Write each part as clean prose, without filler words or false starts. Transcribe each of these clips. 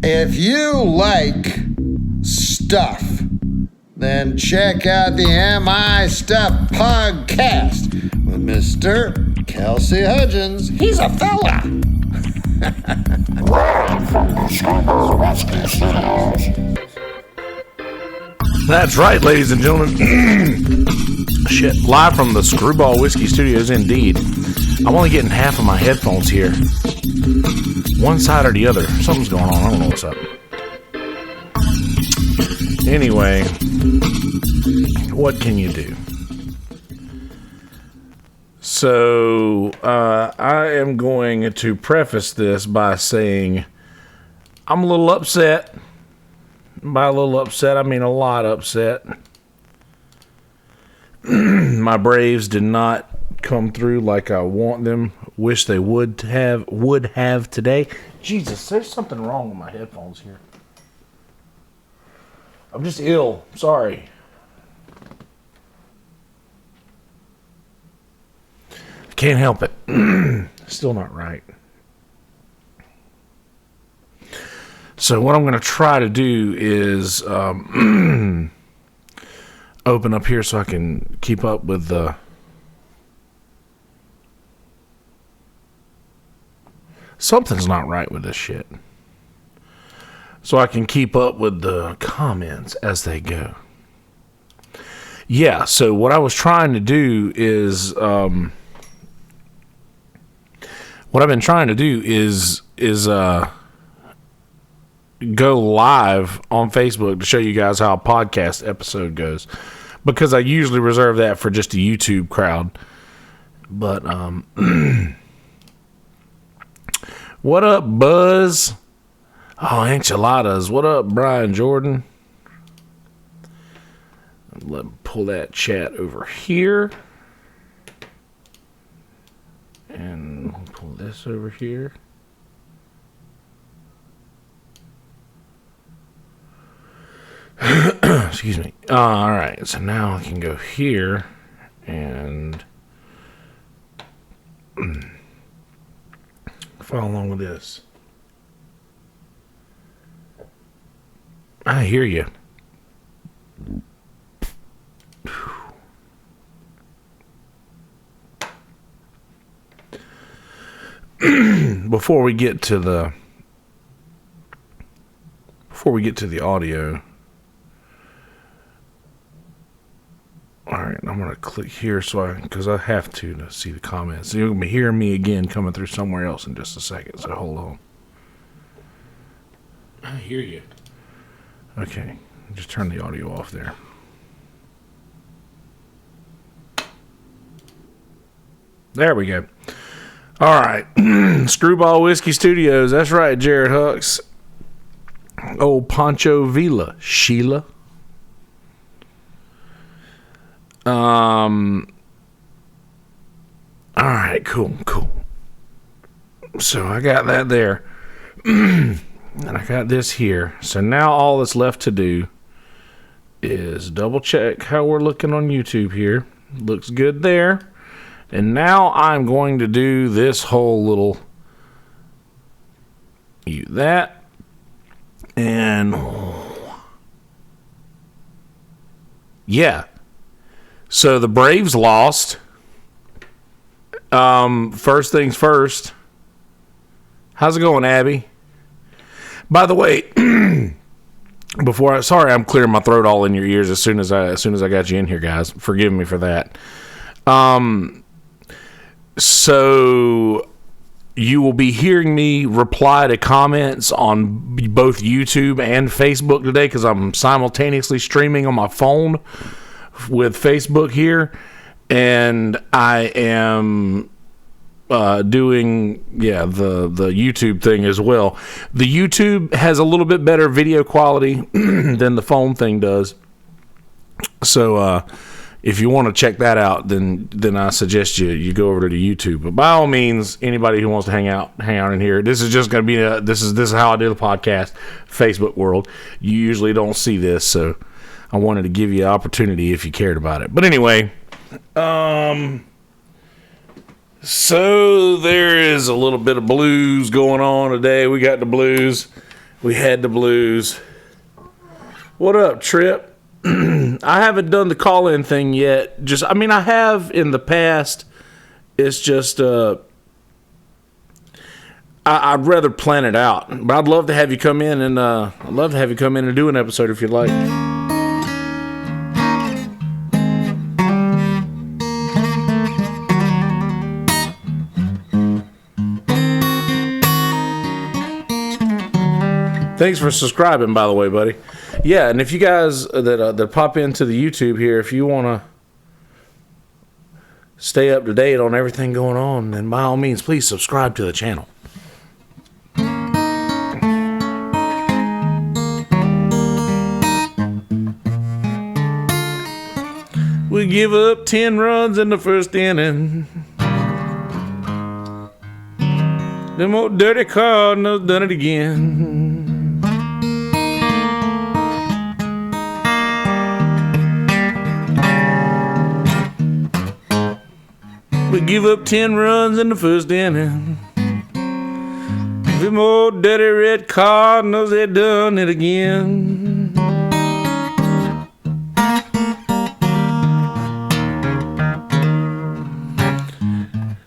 If you like stuff, then check out the MI Stuff podcast with Mr. Kelsey Hudgins. He's a fella. Live from the Screwball Whiskey Studios. That's right, ladies and gentlemen. Shit, live from the Screwball Whiskey Studios, indeed. I'm only getting half of my headphones here. One side or the other. Something's going on. I don't know what's up. Anyway, what can you do? So, I am going to preface this by saying I'm a little upset. By a little upset, I mean a lot upset. My Braves did not come through like I want them. Wish they would have today. Jesus, there's something wrong with my headphones here. I'm just ill. Sorry. Can't help it. Still not right. So what I'm going to try to do is open up here so I can keep up with the... Something's not right with this shit. So I can keep up with the comments as they go. Yeah, so what I was trying to do is... what I've been trying to do is go live on Facebook to show you guys how a podcast episode goes, because I usually reserve that for just a YouTube crowd. But what up, Buzz? Oh, enchiladas. What up, Brian Jordan? Let me pull that chat over here. And we'll pull this over here. Excuse me. All right, so now I can go here and follow along with this. I hear you. Before we get to the audio. All right, I'm going to click here because I have to see the comments. You're going to be hearing me again coming through somewhere else in just a second, so hold on. I hear you. Okay, just turn the audio off there. There we go. All right, Screwball Whiskey Studios. That's right, Jared Hucks. Old Pancho Villa, Sheila. All right, cool. So I got that there. And I got this here. So now all that's left to do is double check how we're looking on YouTube here. Looks good there. And now I'm going to do this whole little mute that. And yeah. So the Braves lost. First things first. How's it going, Abby? By the way, sorry, I'm clearing my throat all in your ears as soon as I got you in here, guys. Forgive me for that. So you will be hearing me reply to comments on both YouTube and Facebook today, because I'm simultaneously streaming on my phone with Facebook here, and I am doing the YouTube thing as well. The YouTube has a little bit better video quality than the phone thing does, so if you want to check that out, then I suggest you go over to the YouTube. But by all means, anybody who wants to hang out in here, this is just going to be this is how I do the podcast. Facebook world, you usually don't see this, so I wanted to give you an opportunity if you cared about it. But anyway, so there is a little bit of blues going on today. We got the blues. We had the blues. What up, Trip? I haven't done the call-in thing yet. I have in the past. It's just, I'd rather plan it out. But I'd love to have you come in and do an episode if you'd like. Thanks for subscribing, by the way, buddy. Yeah, and if you guys that pop into the YouTube here, if you want to stay up to date on everything going on, then by all means, please subscribe to the channel. We give up 10 runs in the first inning. Them old dirty Cardinals done it again. We give up 10 runs in the first inning. Them old dirty red Cardinals, they done it again.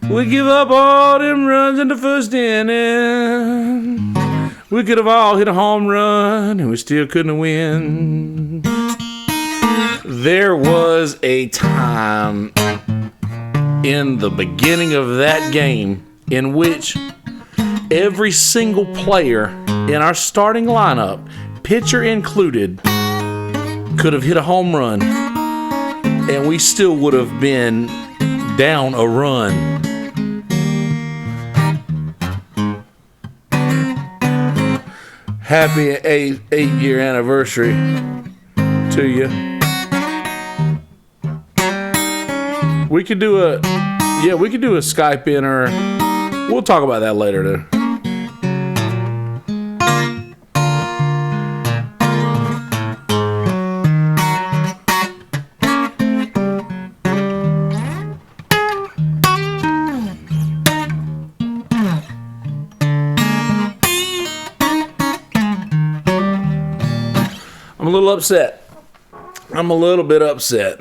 We give up all them runs in the first inning. We could have all hit a home run and we still couldn't win. There was a time in the beginning of that game in which every single player in our starting lineup, pitcher included, could have hit a home run and we still would have been down a run. Happy 8-year anniversary to you. We could do a Skype in, or we'll talk about that later too. I'm a little upset. I'm a little bit upset.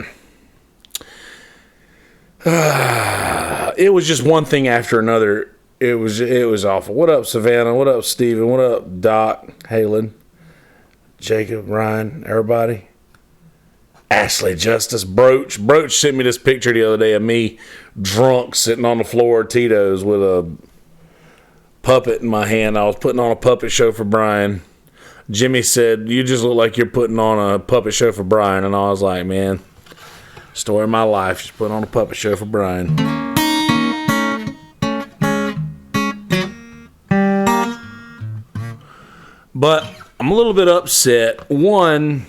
It was just one thing after another. It was awful. What up, Savannah? What up, Steven? What up, Doc, Halen, Jacob, Ryan, everybody? Ashley, Justice, Broach. Broach sent me this picture the other day of me drunk sitting on the floor of Tito's with a puppet in my hand. I was putting on a puppet show for Brian. Jimmy said, "You just look like you're putting on a puppet show for Brian." And I was like, man, story of my life, just putting on a puppet show for Brian. But I'm a little bit upset. One,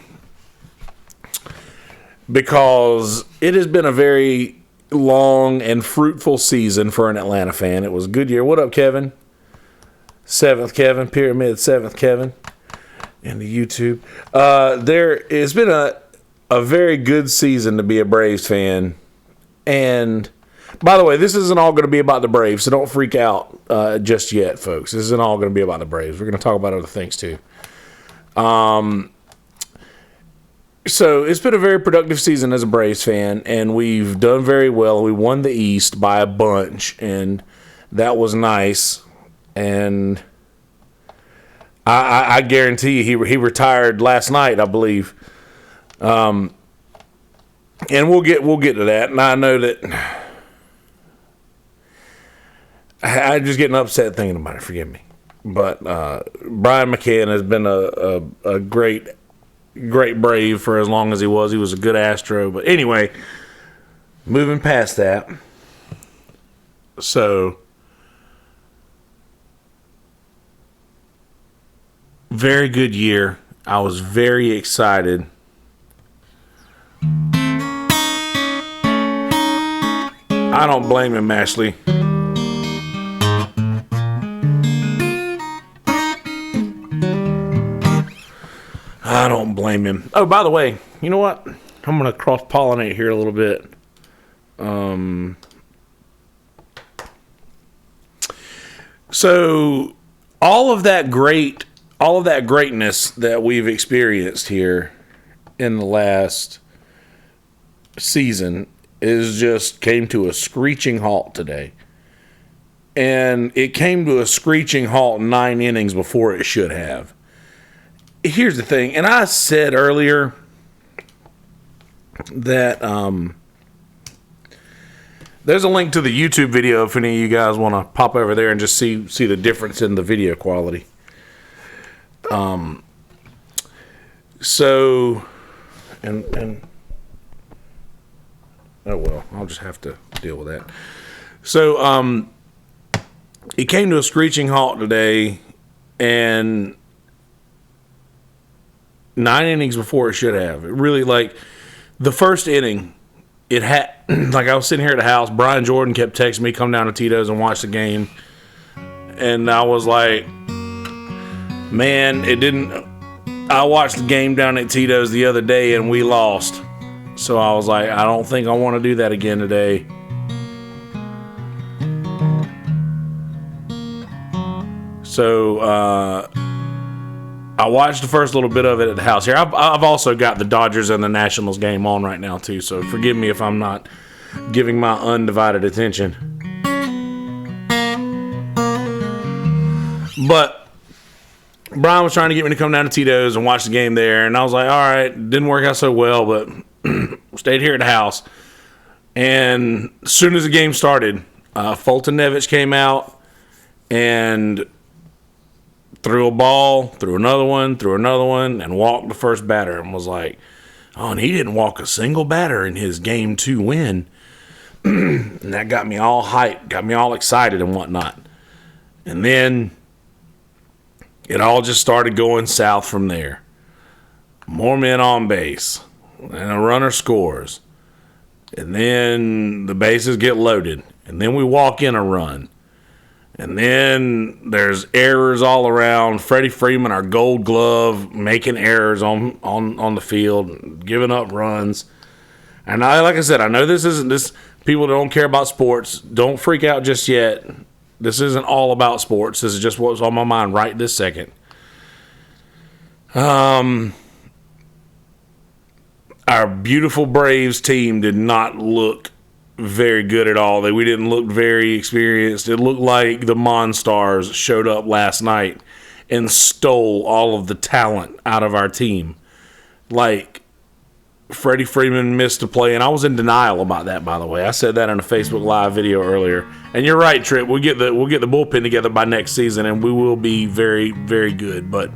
because it has been a very long and fruitful season for an Atlanta fan. It was a good year. What up, Kevin? 7th Kevin, Pyramid 7th Kevin, in the YouTube. It's been a very good season to be a Braves fan. And by the way, this isn't all going to be about the Braves, so don't freak out just yet, folks. This isn't all going to be about the Braves. We're going to talk about other things too. So it's been a very productive season as a Braves fan, and we've done very well. We won the East by a bunch, and that was nice. And I guarantee you, he retired last night, I believe. And we'll get to that. And I know that I'm just getting upset thinking about it. Forgive me. But Brian McCann has been a great Brave for as long as he was. He was a good Astro. But anyway, moving past that. So, very good year. I was very excited. I don't blame him, Ashley. I don't blame him. Oh, by the way, you know what? I'm going to cross-pollinate here a little bit. So, all of that great all of that greatness that we've experienced here in the last season is just came to a screeching halt today. And it came to a screeching halt 9 innings before it should have. Here's the thing, and I said earlier that there's a link to the YouTube video if any of you guys want to pop over there and just see the difference in the video quality. So, and oh well, I'll just have to deal with that. So, it came to a screeching halt today, and 9 innings before it should have. It really, like, the first inning, it had, like, I was sitting here at the house, Brian Jordan kept texting me, come down to Tito's and watch the game, and I was like, man, it didn't, I watched the game down at Tito's the other day, and we lost, so I was like, I don't think I want to do that again today. So, I watched the first little bit of it at the house here. I've also got the Dodgers and the Nationals game on right now, too. So, forgive me if I'm not giving my undivided attention. But Brian was trying to get me to come down to Tito's and watch the game there. And I was like, all right, didn't work out so well, but stayed here at the house. And as soon as the game started, Fulton Nevich came out and threw a ball, threw another one, and walked the first batter, and was like, oh, and he didn't walk a single batter in his Game 2 win. And that got me all hyped, got me all excited and whatnot. And then it all just started going south from there. More men on base, and a runner scores. And then the bases get loaded, and then we walk in a run. And then there's errors all around. Freddie Freeman, our Gold Glove, making errors on the field, giving up runs. And like I said, I know this isn't this. People don't care about sports. Don't freak out just yet. This isn't all about sports. This is just what's on my mind right this second. Our beautiful Braves team did not look very good at all. We didn't look very experienced. It looked like the Monstars showed up last night and stole all of the talent out of our team. Like, Freddie Freeman missed a play, and I was in denial about that, by the way. I said that in a Facebook Live video earlier. And you're right, Trip. We'll get the bullpen together by next season, and we will be very, very good. But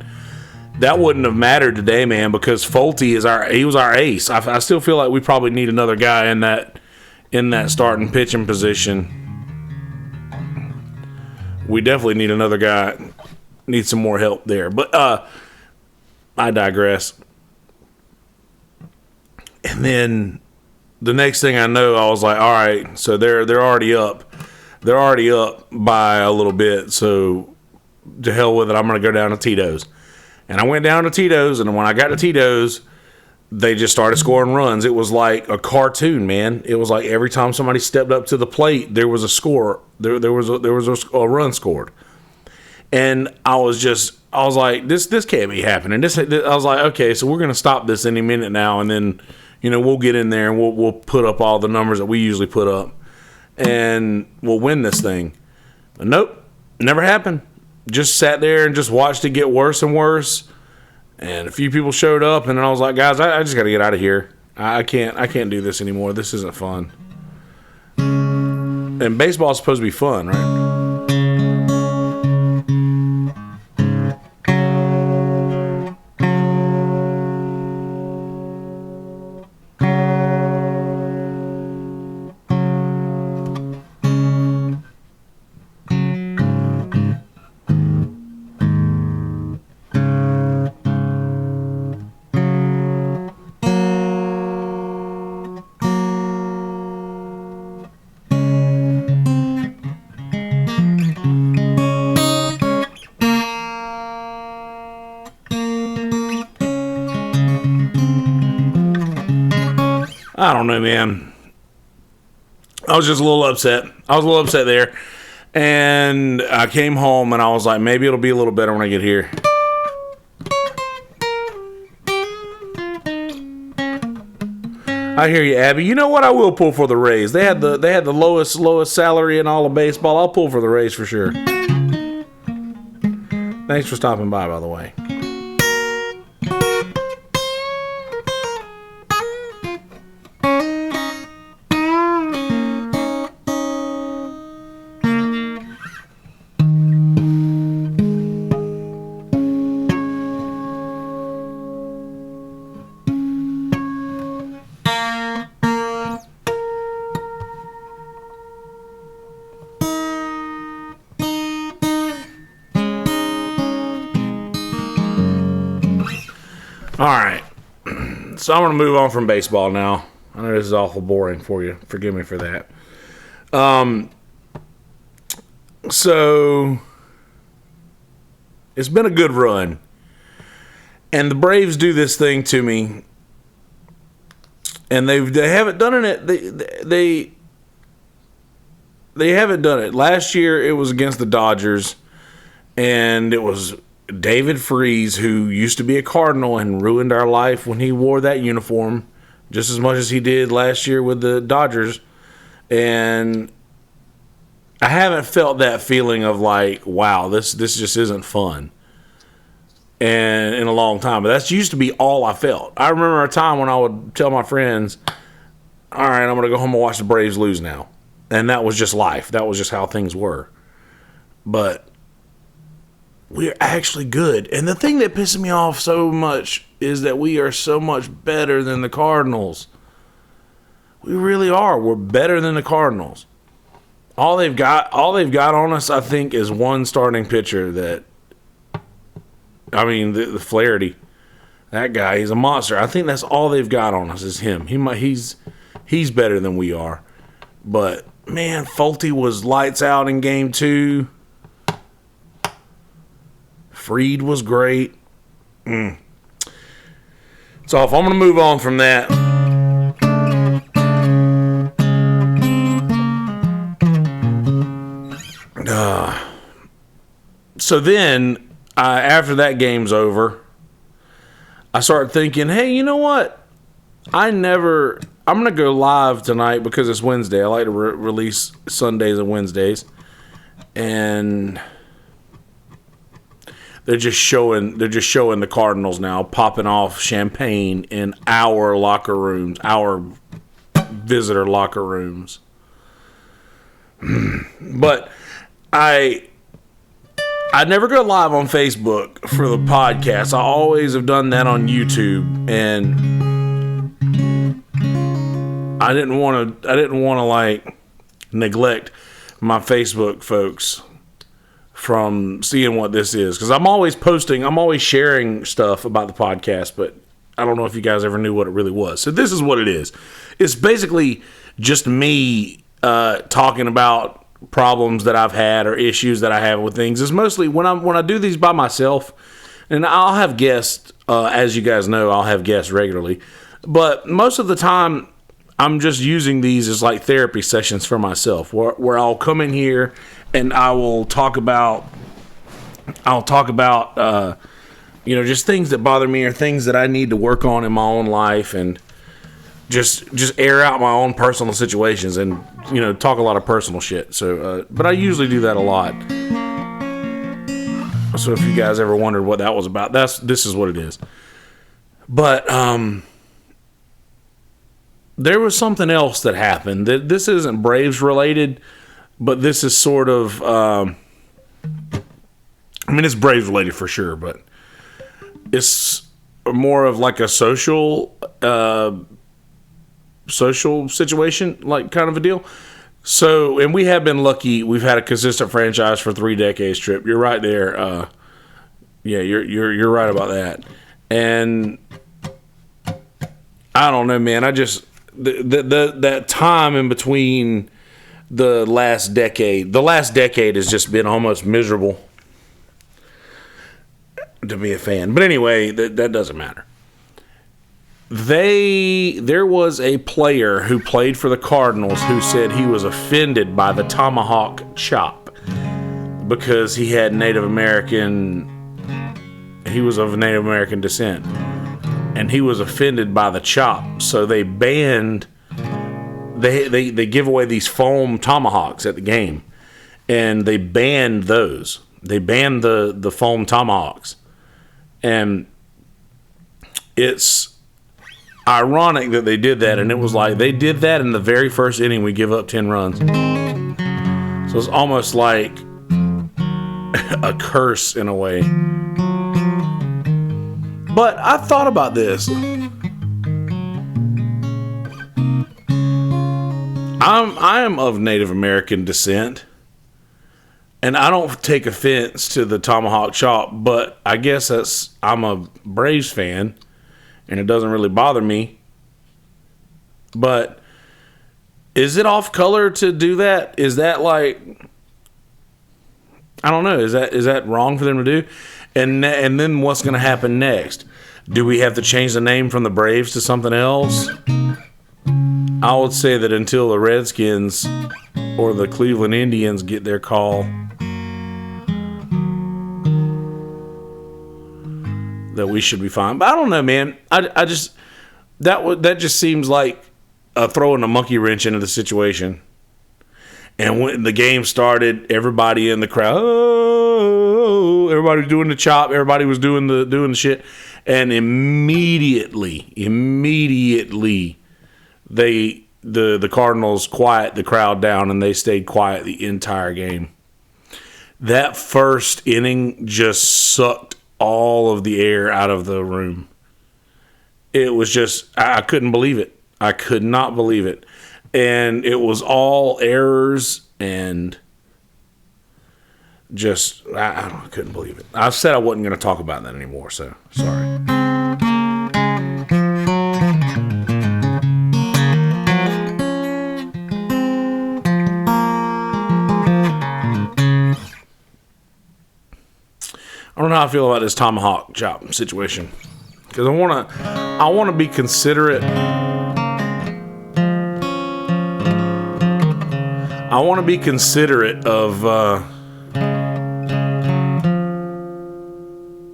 that wouldn't have mattered today, man, because Fulte was our ace. I still feel like we probably need another guy in that starting pitching position. We definitely need another guy. Need some more help there. But I digress. And then the next thing I know, I was like, all right, so they're already up. They're already up by a little bit, so to hell with it, I'm going to go down to Tito's. And I went down to Tito's, and when I got to Tito's, they just started scoring runs. It was like a cartoon, man. It was like every time somebody stepped up to the plate, there was a score. There was a run scored. And I was like, this can't be happening. I was like, okay, so we're gonna stop this any minute now, and then, we'll get in there and we'll put up all the numbers that we usually put up, and we'll win this thing. But nope, never happened. Just sat there and just watched it get worse and worse. And a few people showed up, and then I was like, guys, I just got to get out of here. I can't do this anymore. This isn't fun. And baseball is supposed to be fun, right? I don't know, man. I was just a little upset. I was a little upset there. And I came home and I was like, maybe it'll be a little better when I get here. I hear you, Abby. You know what? I will pull for the Rays. They had the lowest salary in all of baseball. I'll pull for the Rays for sure. Thanks for stopping by the way. All right, so I'm going to move on from baseball now. I know this is awful boring for you. Forgive me for that. So it's been a good run, and the Braves do this thing to me, and they haven't done it. They haven't done it. Last year it was against the Dodgers, and it was David Freese, who used to be a Cardinal and ruined our life when he wore that uniform, just as much as he did last year with the Dodgers. And I haven't felt that feeling of like, wow, this just isn't fun, and in a long time. But that's used to be all I felt. I remember a time when I would tell my friends, all right, I'm going to go home and watch the Braves lose now. And that was just life. That was just how things were. But we're actually good. And the thing that pisses me off so much is that we are so much better than the Cardinals. We really are. We're better than the Cardinals. All they've got on us, I think, is one starting pitcher the Flaherty. That guy, he's a monster. I think that's all they've got on us is him. He's better than we are. But, man, Fulte was lights out in game 2. Fried was great. So if I'm going to move on from that. So then, after that game's over, I started thinking, hey, you know what? I'm going to go live tonight because it's Wednesday. I like to release Sundays and Wednesdays. And they're just showing the Cardinals now popping off champagne in our locker rooms, our visitor locker rooms. But I never go live on Facebook for the podcast. I always have done that on YouTube, and I didn't want to like neglect my Facebook folks from seeing what this is, because I'm always sharing stuff about the podcast, but I don't know if you guys ever knew what it really was. So this is what it is. It's basically just me talking about problems that I've had or issues that I have with things. It's mostly when I do these by myself, and I'll have guests, as you guys know, I'll have guests regularly, but most of the time I'm just using these as like therapy sessions for myself, where I'll come in here and I will talk about just things that bother me or things that I need to work on in my own life, and just air out my own personal situations, and talk a lot of personal shit. So, but I usually do that a lot. So if you guys ever wondered what that was about, this is what it is. But there was something else that happened. This isn't Braves related, but this is sort of, it's Braves related for sure, but it's more of like a social situation, like kind of a deal. So, and we have been lucky. We've had a consistent franchise for 3 decades, Trip. You're right there. Yeah, you're right about that. And I don't know, man. I just that time in between the last decade has just been almost miserable to be a fan. But anyway, that doesn't matter. There was a player who played for the Cardinals who said he was offended by the tomahawk chop because he was of Native American descent. and he was offended by the chop, so they banned. They give away these foam tomahawks at the game, and they banned those. They banned the foam tomahawks, and it's ironic that they did that. And it was like they did that in the very first inning. We give up 10 runs, so it's almost like a curse in a way. But I thought about this. I am of Native American descent, and I don't take offense to the tomahawk chop, but I guess I'm a Braves fan, and it doesn't really bother me. But is it off color to do that? Is that like, I don't know, is that wrong for them to do? And then what's going to happen next? Do we have to change the name from the Braves to something else? I would say that until the Redskins or the Cleveland Indians get their call, that we should be fine. But I don't know, man. I just that just seems like throwing a monkey wrench into the situation. And when the game started, everybody in the crowd, everybody was doing the chop, everybody was doing the shit, and immediately, the Cardinals quiet the crowd down, and they stayed quiet the entire game. That first inning just sucked all of the air out of the room. It was just, I couldn't believe it. I could not believe it. And it was all errors and just, I couldn't believe it. I said I wasn't going to talk about that anymore, so sorry. I don't know how I feel about this tomahawk chop situation, because I want to be considerate. I want to be considerate of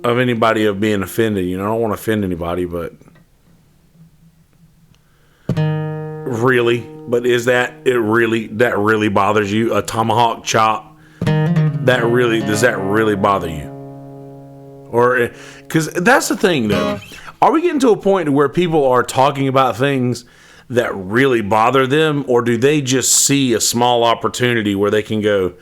anybody of being offended. You know, I don't want to offend anybody, but really, is that really bothers you? A tomahawk chop, does that really bother you? Or, because that's the thing, though. Are we getting to a point where people are talking about things that really bother them, or do they just see a small opportunity where they can go,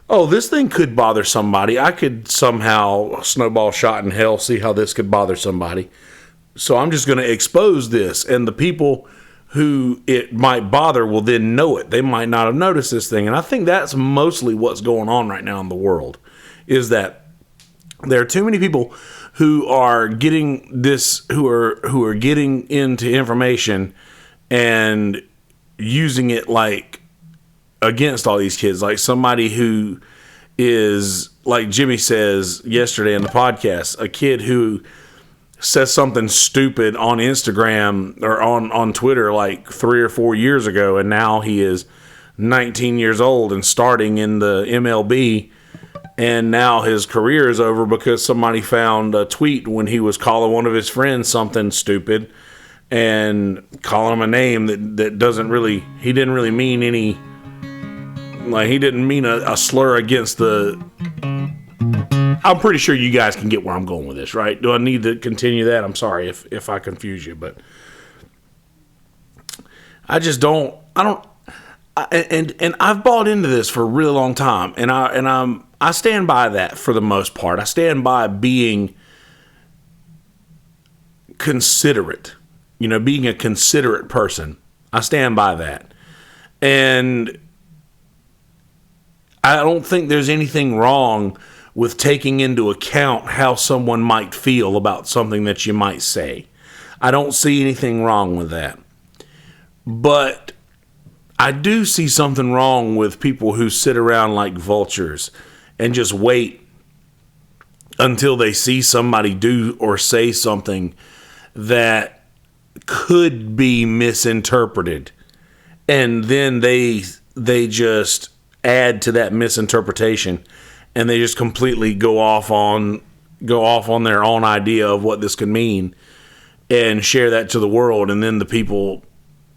oh, this thing could bother somebody. I could somehow, snowball shot in hell, see how this could bother somebody. So I'm just going to expose this, and the people who it might bother will then know it. They might not have noticed this thing. And I think that's mostly what's going on right now in the world, is that there are too many people who are getting this, who are getting into information and using it like against all these kids. Like somebody who is, like Jimmy says yesterday in the podcast, a kid who says something stupid on Instagram or on Twitter like 3 or 4 years ago, and now he is 19 years old and starting in the MLB. And now his career is over because somebody found a tweet when he was calling one of his friends something stupid and calling him a name that doesn't really, he didn't really mean any, like he didn't mean a slur against the, I'm pretty sure you guys can get where I'm going with this, right? Do I need to continue that? I'm sorry if I confuse you, but and I've bought into this for a really long time, and I stand by that for the most part. I stand by being considerate, being a considerate person. I stand by that. And I don't think there's anything wrong with taking into account how someone might feel about something that you might say. I don't see anything wrong with that. But I do see something wrong with people who sit around like vultures and just wait until they see somebody do or say something that could be misinterpreted, and then they just add to that misinterpretation, and they just completely go off on their own idea of what this could mean. and share that to the world, and then people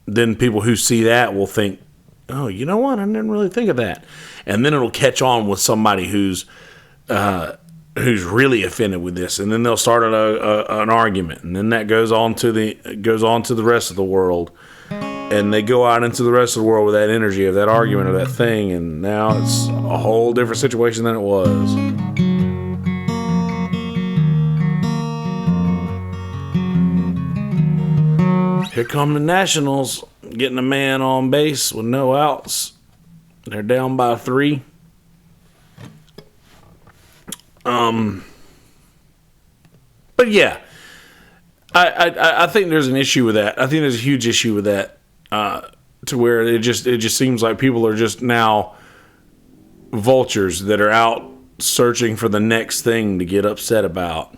who see that will think, oh, you know what? I didn't really think of that, and then it'll catch on with somebody who's really offended with this, and then they'll start an argument, and then that goes on to the rest of the world, and they go out into the rest of the world with that energy of that argument of that thing, and now it's a whole different situation than it was. Here come the Nationals getting a man on base with no outs. They're down by 3. But yeah, I think there's an issue with that. I think there's a huge issue with that, to where it just seems like people are just now vultures that are out searching for the next thing to get upset about,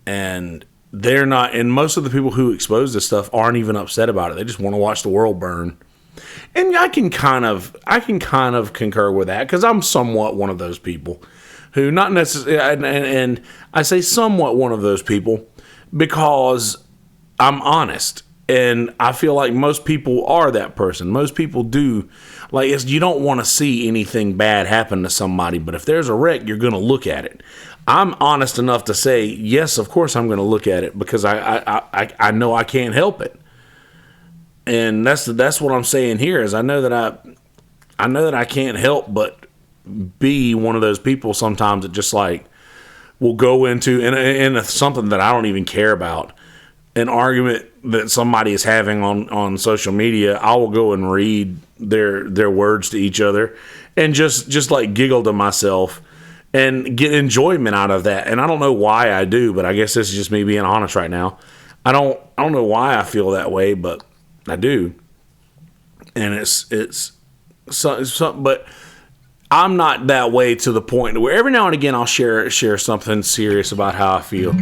and they're not. And most of the people who expose this stuff aren't even upset about it. They just want to watch the world burn. And I can kind of concur with that, because I'm somewhat one of those people. Who not necessarily, and I say somewhat one of those people because I'm honest, and I feel like most people are that person. Most people do, like, you don't want to see anything bad happen to somebody, but if there's a wreck, you're going to look at it. I'm honest enough to say, yes, of course I'm going to look at it, because I know I can't help it, and that's what I'm saying here is I know that I can't help but be one of those people sometimes that just like will go into in something that I don't even care about, an argument that somebody is having on social media. I will go and read their words to each other and just like giggle to myself and get enjoyment out of that. And I don't know why I do, but I guess this is just me being honest right now. I don't know why I feel that way, but I do. And it's something, but I'm not that way to the point where every now and again I'll share something serious about how I feel.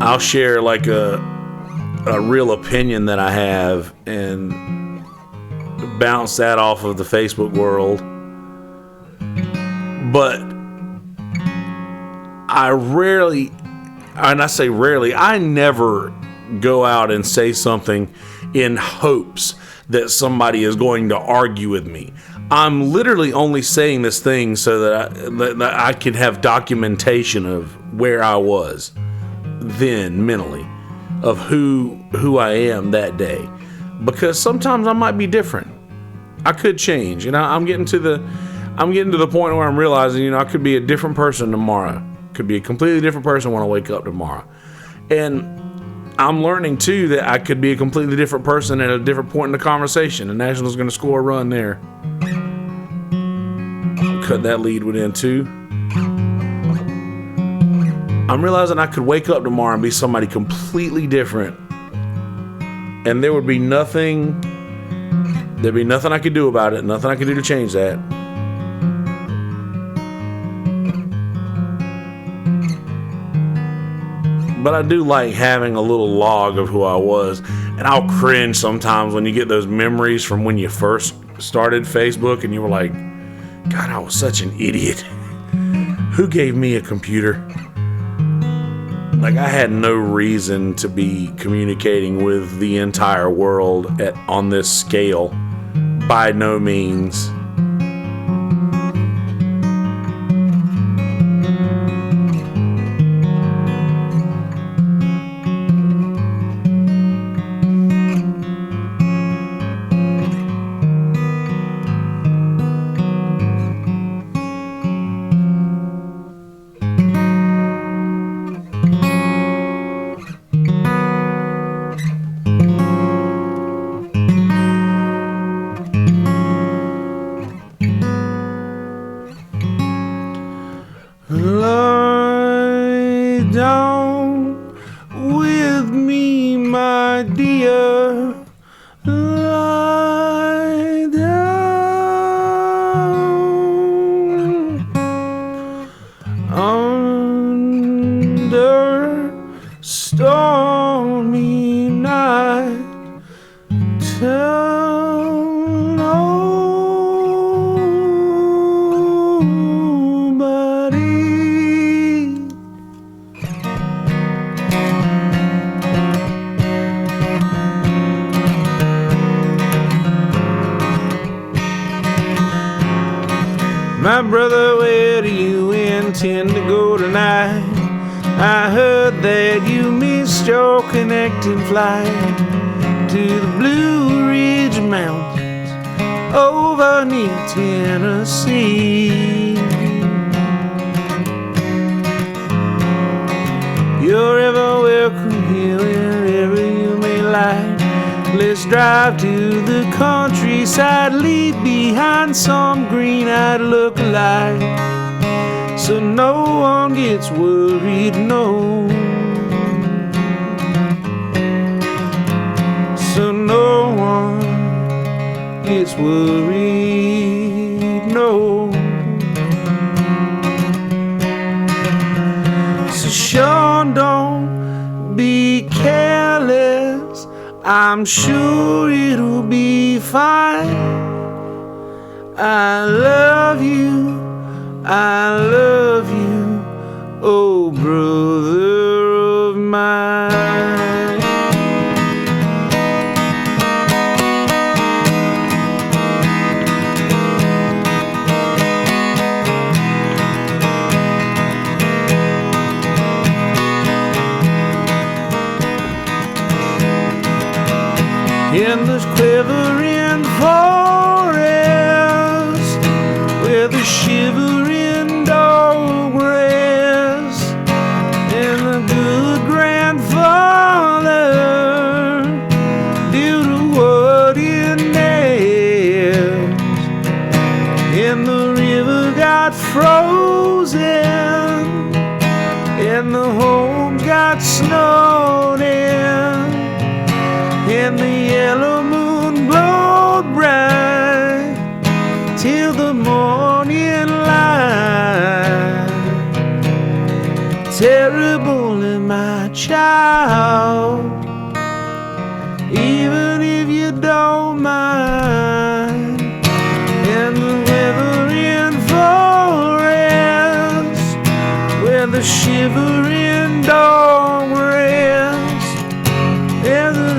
I'll share like a real opinion that I have and bounce that off of the Facebook world. But I rarely, and I say rarely, I never go out and say something in hopes that somebody is going to argue with me. I'm literally only saying this thing so that I can have documentation of where I was then mentally, of who I am that day. Because sometimes I might be different. I could change. I'm getting to the point where I'm realizing, I could be a different person tomorrow. Could be a completely different person when I wake up tomorrow. And I'm learning too that I could be a completely different person at a different point in the conversation. The Nationals going to score a run there. Cut that lead within 2. I'm realizing I could wake up tomorrow and be somebody completely different, and there would be nothing. There'd be nothing I could do about it. Nothing I could do to change that. But I do like having a little log of who I was, and I'll cringe sometimes when you get those memories from when you first started Facebook, and you were like, God, I was such an idiot. Who gave me a computer? Like, I had no reason to be communicating with the entire world on this scale. By no means. Lie down with me, my dear. Lie down under stormy night. Tell nobody. My brother, where do you intend to go tonight? I heard that you missed your connecting flight to the Blue Ridge Mountains over near Tennessee. You're ever welcome here wherever you may lie. Let's drive to the countryside, leave behind some green-eyed look-alike, so no one gets worried, no. So no one gets worried, no. So Sean, don't be careless, I'm sure it'll be fine. I love you, oh brother of mine. In this quivering forest, where the shivering dog rests, and the good grandfather built a wooden nest, and the river got frozen, and the homes got snowed in, and the yellow moon glowed bright till the morning light. Terrible in my child, even if you don't mind. In the withering forest, where the shivering dog rests, there's a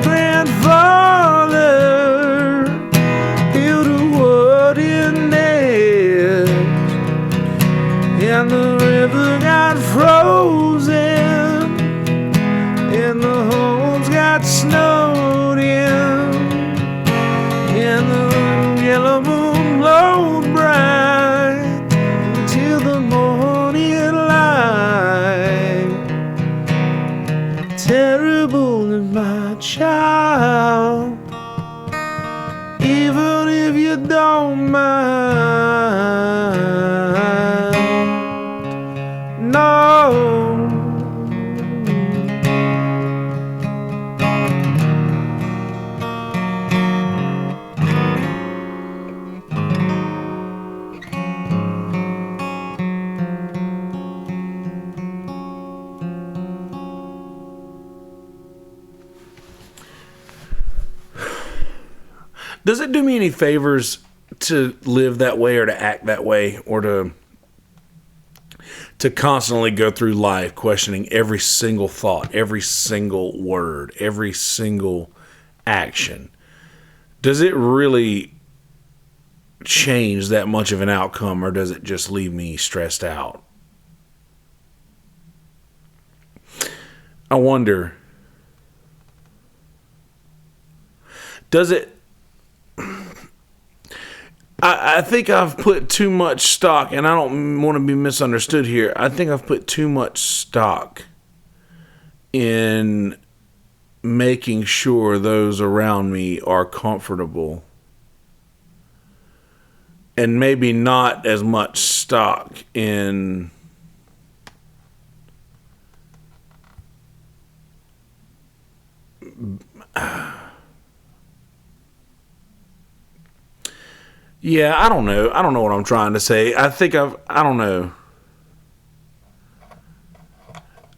grandfather built a wooden nest, and the river got frozen, and the homes got snowed in, and the yellow moon glowed bright till the morning light. Terrible in my child, even if you don't mind, no. Does it do me any favors to live that way or to act that way or to constantly go through life questioning every single thought, every single word, every single action? Does it really change that much of an outcome, or does it just leave me stressed out? I wonder, does it... I think I've put too much stock, and I don't want to be misunderstood here. I think I've put too much stock in making sure those around me are comfortable, and maybe not as much stock in yeah, I don't know. I don't know what I'm trying to say. I don't know.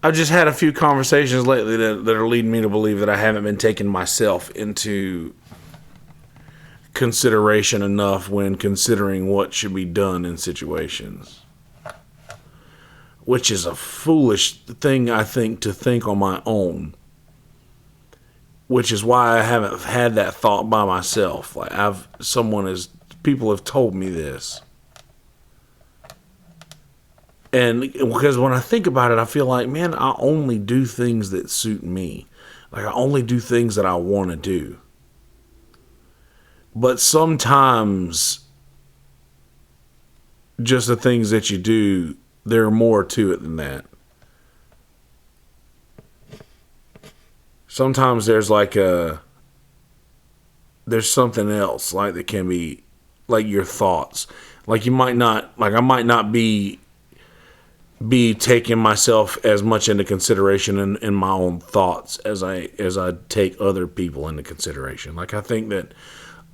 I've just had a few conversations lately that are leading me to believe that I haven't been taking myself into consideration enough when considering what should be done in situations. Which is a foolish thing, I think, to think on my own. Which is why I haven't had that thought by myself. Like people have told me this. And because when I think about it, I feel like, man, I only do things that suit me. Like, I only do things that I want to do. But sometimes just the things that you do, there are more to it than that. Sometimes there's there's something else, like, that can be, like, your thoughts. Like, I might not be taking myself as much into consideration in my own thoughts as I take other people into consideration. Like, I think that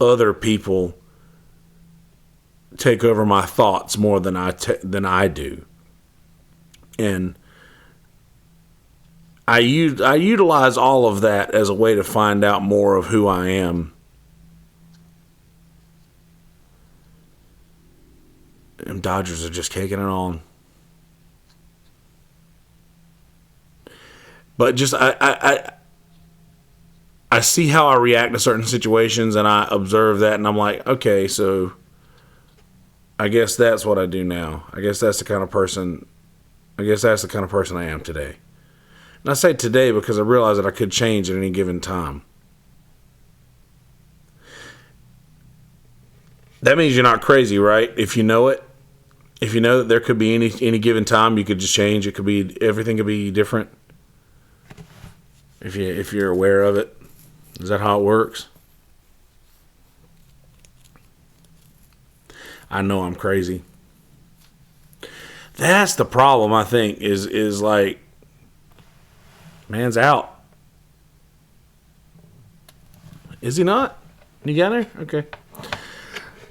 other people take over my thoughts more than I do, and I utilize all of that as a way to find out more of who I am. And Dodgers are just kicking it on. But just I see how I react to certain situations, and I observe that, and I'm like, okay, so I guess that's what I do now. I guess that's the kind of person I am today. And I say today because I realize that I could change at any given time. That means you're not crazy, right? If you know it. If you know that there could be any given time you could just change. Everything could be different. If you're aware of it. Is that how it works? I know I'm crazy. That's the problem, I think, is like, man's out. Is he not? You got her? Okay.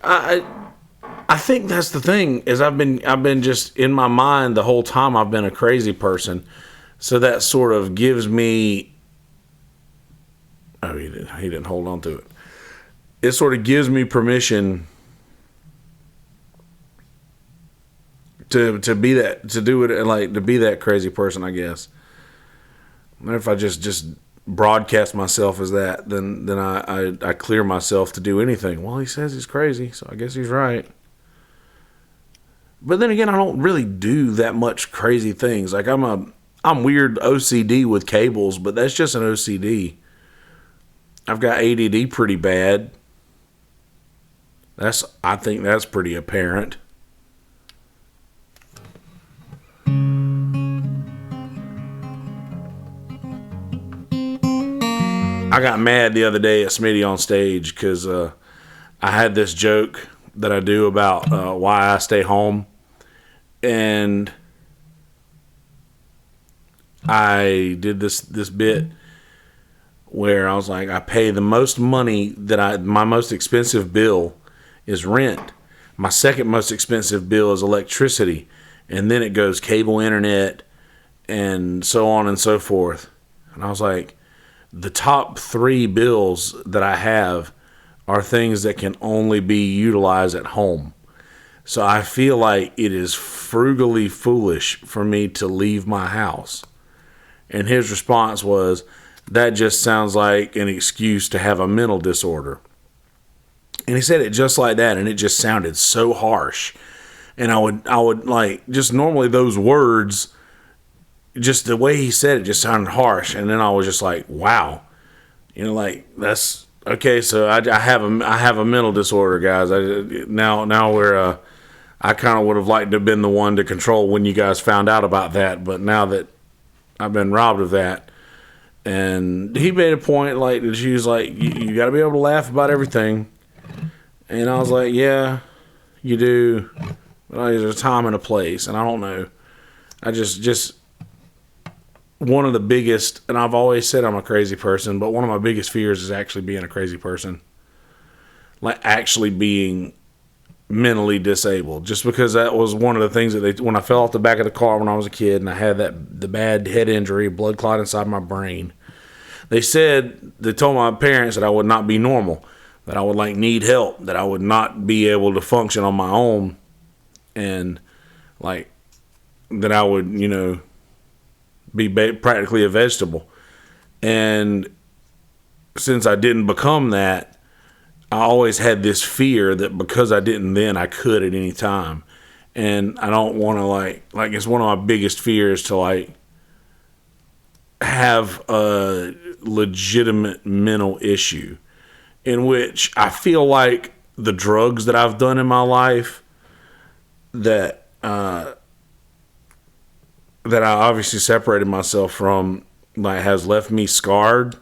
I think that's the thing, is I've been just in my mind the whole time I've been a crazy person. So that sort of gives me, he didn't hold on to it. It sort of gives me permission to be that, to do it, like, to be that crazy person, I guess. And if I just broadcast myself as that, then I clear myself to do anything. Well, he says he's crazy, so I guess he's right. But then again, I don't really do that much crazy things. Like, I'm weird OCD with cables, but that's just an OCD. I've got ADD pretty bad. I think that's pretty apparent. I got mad the other day at Smitty on stage because I had this joke that I do about why I stay home. And I did this bit where I was like, I pay the most money my most expensive bill is rent. My second most expensive bill is electricity. And then it goes cable internet and so on and so forth. And I was like, the top 3 bills that I have are things that can only be utilized at home. So I feel like it is frugally foolish for me to leave my house. And his response was, that just sounds like an excuse to have a mental disorder. And he said it just like that, and it just sounded so harsh. And I would like, just normally those words, just the way he said it just sounded harsh. And then I was just like, wow. Like, that's okay. So I have a mental disorder, guys. Now we're I kind of would have liked to have been the one to control when you guys found out about that, but now that I've been robbed of that. And he made a point, like, that she was like, you got to be able to laugh about everything. And I was like, yeah, you do. But there's a time and a place, and I don't know. I just one of the biggest, and I've always said I'm a crazy person, but one of my biggest fears is actually being a crazy person. Like, actually being mentally disabled. Just because that was one of the things that when I fell off the back of the car when I was a kid and I had the bad head injury, blood clot inside my brain. They told my parents that I would not be normal, that I would need help, that I would not be able to function on my own, and like that I would, be practically a vegetable. And since I didn't become that, I always had this fear that because I didn't then, I could at any time. And I don't want to like it's one of my biggest fears to like have a legitimate mental issue in which I feel like the drugs that I've done in my life that I obviously separated myself from, like, has left me scarred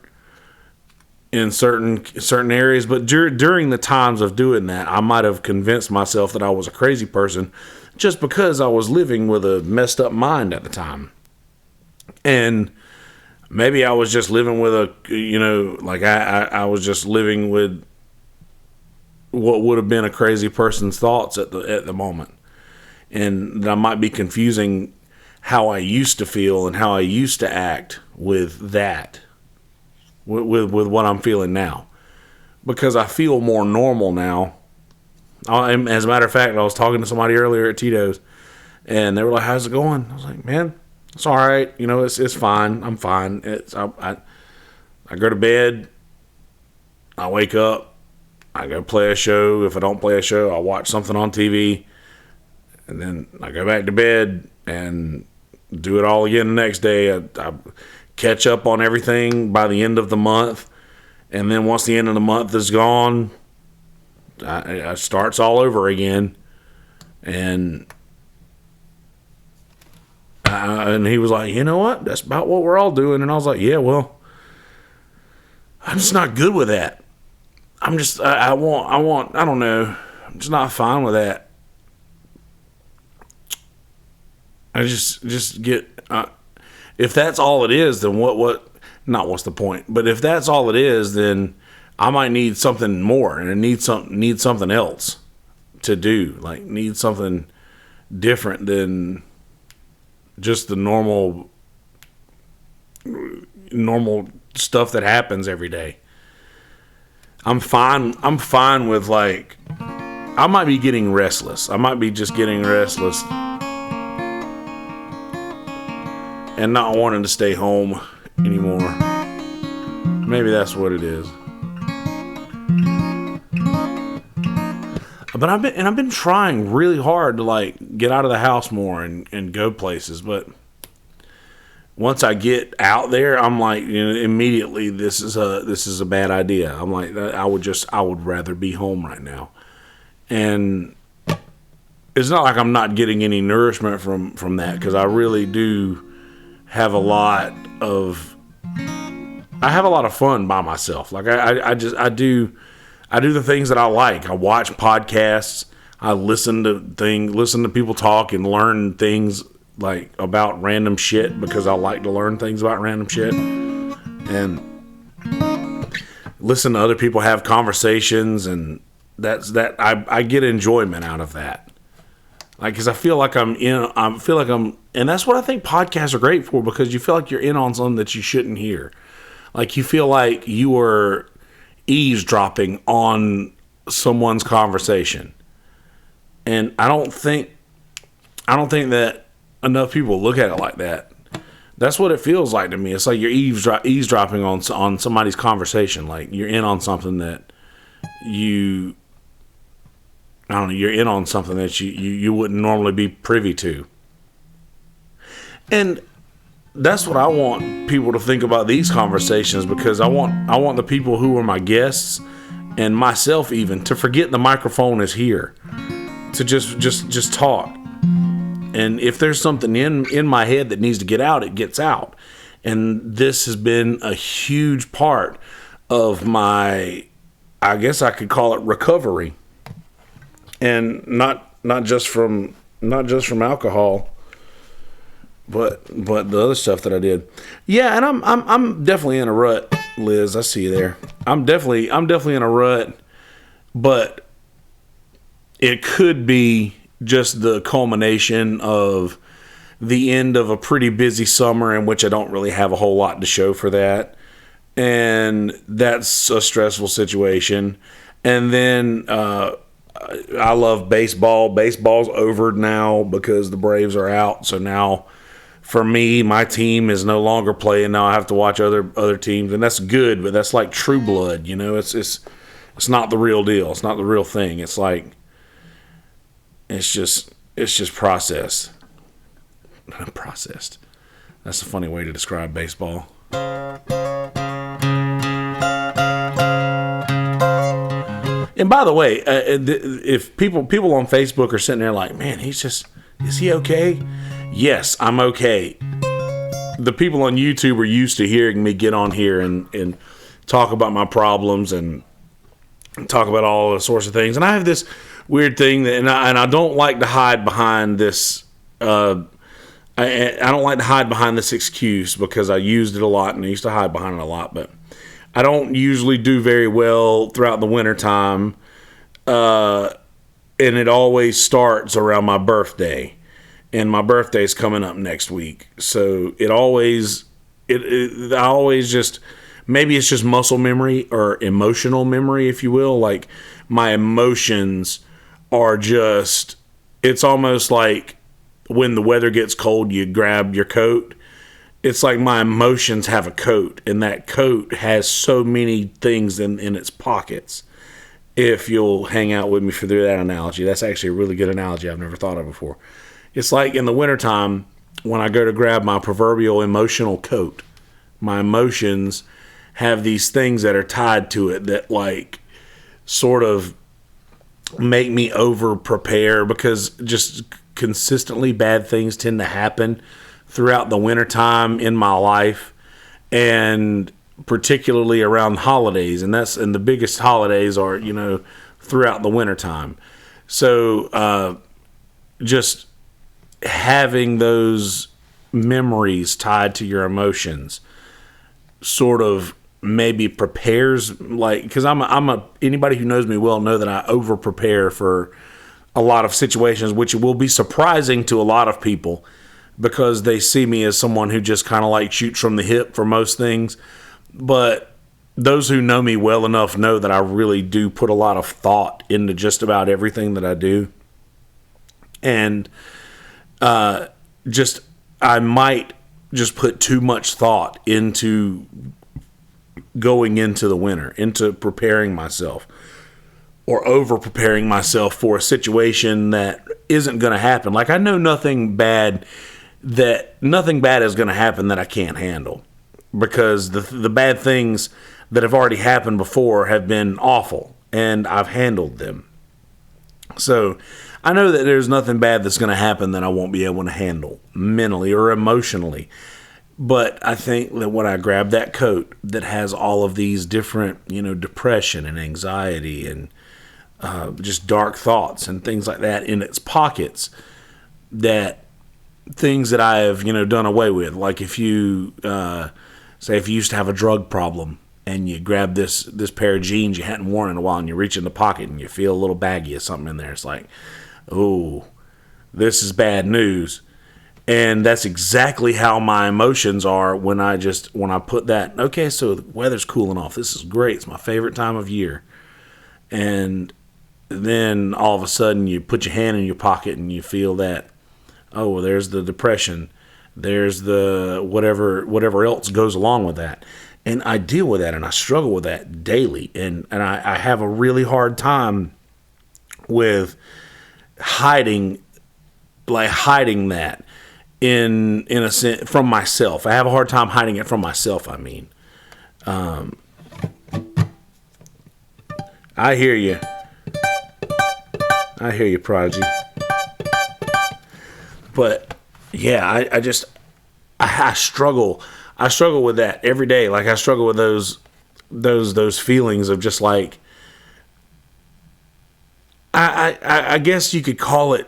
in certain areas. But during the times of doing that, I might have convinced myself that I was a crazy person just because I was living with a messed up mind at the time. And maybe I was just living with I was just living with what would have been a crazy person's thoughts at the moment. And that I might be confusing how I used to feel and how I used to act with that, with what I'm feeling now. Because I feel more normal now. As a matter of fact, I was talking to somebody earlier at Tito's, and they were like, "How's it going?" I was like, "Man, it's all right. You know, it's fine. I'm fine. I go to bed. I wake up. I go play a show. If I don't play a show, I watch something on TV. And then I go back to bed and do it all again the next day. I catch up on everything by the end of the month. And then once the end of the month is gone, it starts all over again." And he was like, "You know what? That's about what we're all doing." And I was like, "Yeah, well, I'm just not good with that. I'm just, I don't know. I'm just not fine with that. I just get, if that's all it is, then what's the point? But if that's all it is, then I might need something more, and I need something else to do. Like, need something different than just the normal stuff that happens every day. I'm fine with, like, I might be getting restless. I might be just getting restless and not wanting to stay home anymore. Maybe that's what it is. But I've been trying really hard to, like, get out of the house more and go places. But once I get out there, I'm like, immediately this is a bad idea. I'm like, I would rather be home right now. And it's not like I'm not getting any nourishment from that, because I really do have a lot of fun by myself. Like, I do the things that I like. I watch podcasts. I listen to people talk and learn things, like, about random shit, because I like to learn things about random shit, and listen to other people have conversations, and I get enjoyment out of that. Like, because I feel like I'm, and that's what I think podcasts are great for, because you feel like you're in on something that you shouldn't hear. Like, you feel like you are eavesdropping on someone's conversation. And I don't think that enough people look at it like that. That's what it feels like to me. It's like you're eavesdropping on somebody's conversation. Like, you're in on something that you're in on something that you wouldn't normally be privy to. And that's what I want people to think about these conversations, because I want the people who are my guests, and myself even, to forget the microphone is here, to just talk. And if there's something in my head that needs to get out, it gets out. And this has been a huge part of my, I guess I could call it, recovery. And not just from alcohol, but the other stuff that I did. Yeah, and I'm definitely in a rut, Liz. I see you there. I'm definitely in a rut, but it could be just the culmination of the end of a pretty busy summer, in which I don't really have a whole lot to show for that, and that's a stressful situation. And then I love baseball. Baseball's over now because the Braves are out. So now, for me, my team is no longer playing. Now I have to watch other teams, and that's good. But that's like True Blood, It's not the real deal. It's not the real thing. It's like, it's just it's just processed. Processed. That's a funny way to describe baseball. And by the way, if people on Facebook are sitting there like, man, is he okay? Yes, I'm okay. The people on YouTube are used to hearing me get on here and talk about my problems and talk about all the sorts of things. And I have this weird thing that, and I don't like to hide behind this. I don't like to hide behind this excuse because I used it a lot and I used to hide behind it a lot. But I don't usually do very well throughout the wintertime. And it always starts around my birthday. And my birthday's coming up next week. So I always just, maybe it's just muscle memory or emotional memory, if you will. Like my emotions are just, it's almost like when the weather gets cold, you grab your coat. It's like my emotions have a coat, and that coat has so many things in its pockets. If you'll hang out with me for that analogy, that's actually a really good analogy I've never thought of before. It's like in the wintertime when I go to grab my proverbial emotional coat, my emotions have these things that are tied to it that like sort of make me over prepare because just consistently bad things tend to happen throughout the wintertime in my life, and particularly around holidays. And the biggest holidays are, throughout the wintertime. So just having those memories tied to your emotions sort of maybe prepares, like, because anybody who knows me well know that I over prepare for a lot of situations, which will be surprising to a lot of people because they see me as someone who just kind of like shoots from the hip for most things. But those who know me well enough know that I really do put a lot of thought into just about everything that I do. And I might just put too much thought into going into the winter, into preparing myself or over preparing myself for a situation that isn't going to happen. Like I know nothing bad is going to happen that I can't handle, because the bad things that have already happened before have been awful and I've handled them. So I know that there's nothing bad that's going to happen that I won't be able to handle mentally or emotionally. But I think that when I grab that coat that has all of these different, depression and anxiety and just dark thoughts and things like that in its pockets, that things that I have, done away with. Like if you, say if you used to have a drug problem and you grab this pair of jeans you hadn't worn in a while and you reach in the pocket and you feel a little baggy of something in there. It's like, oh, this is bad news. And that's exactly how my emotions are when I put that, okay, so the weather's cooling off. This is great. It's my favorite time of year. And then all of a sudden you put your hand in your pocket and you feel that, oh, well, there's the depression. There's the whatever else goes along with that. And I deal with that and I struggle with that daily. And I have a really hard time with hiding that in a sense from myself. I have a hard time hiding it from myself. I mean, I hear you, Prodigy. But yeah, I struggle with that every day. Like I struggle with those feelings of just like, I guess you could call it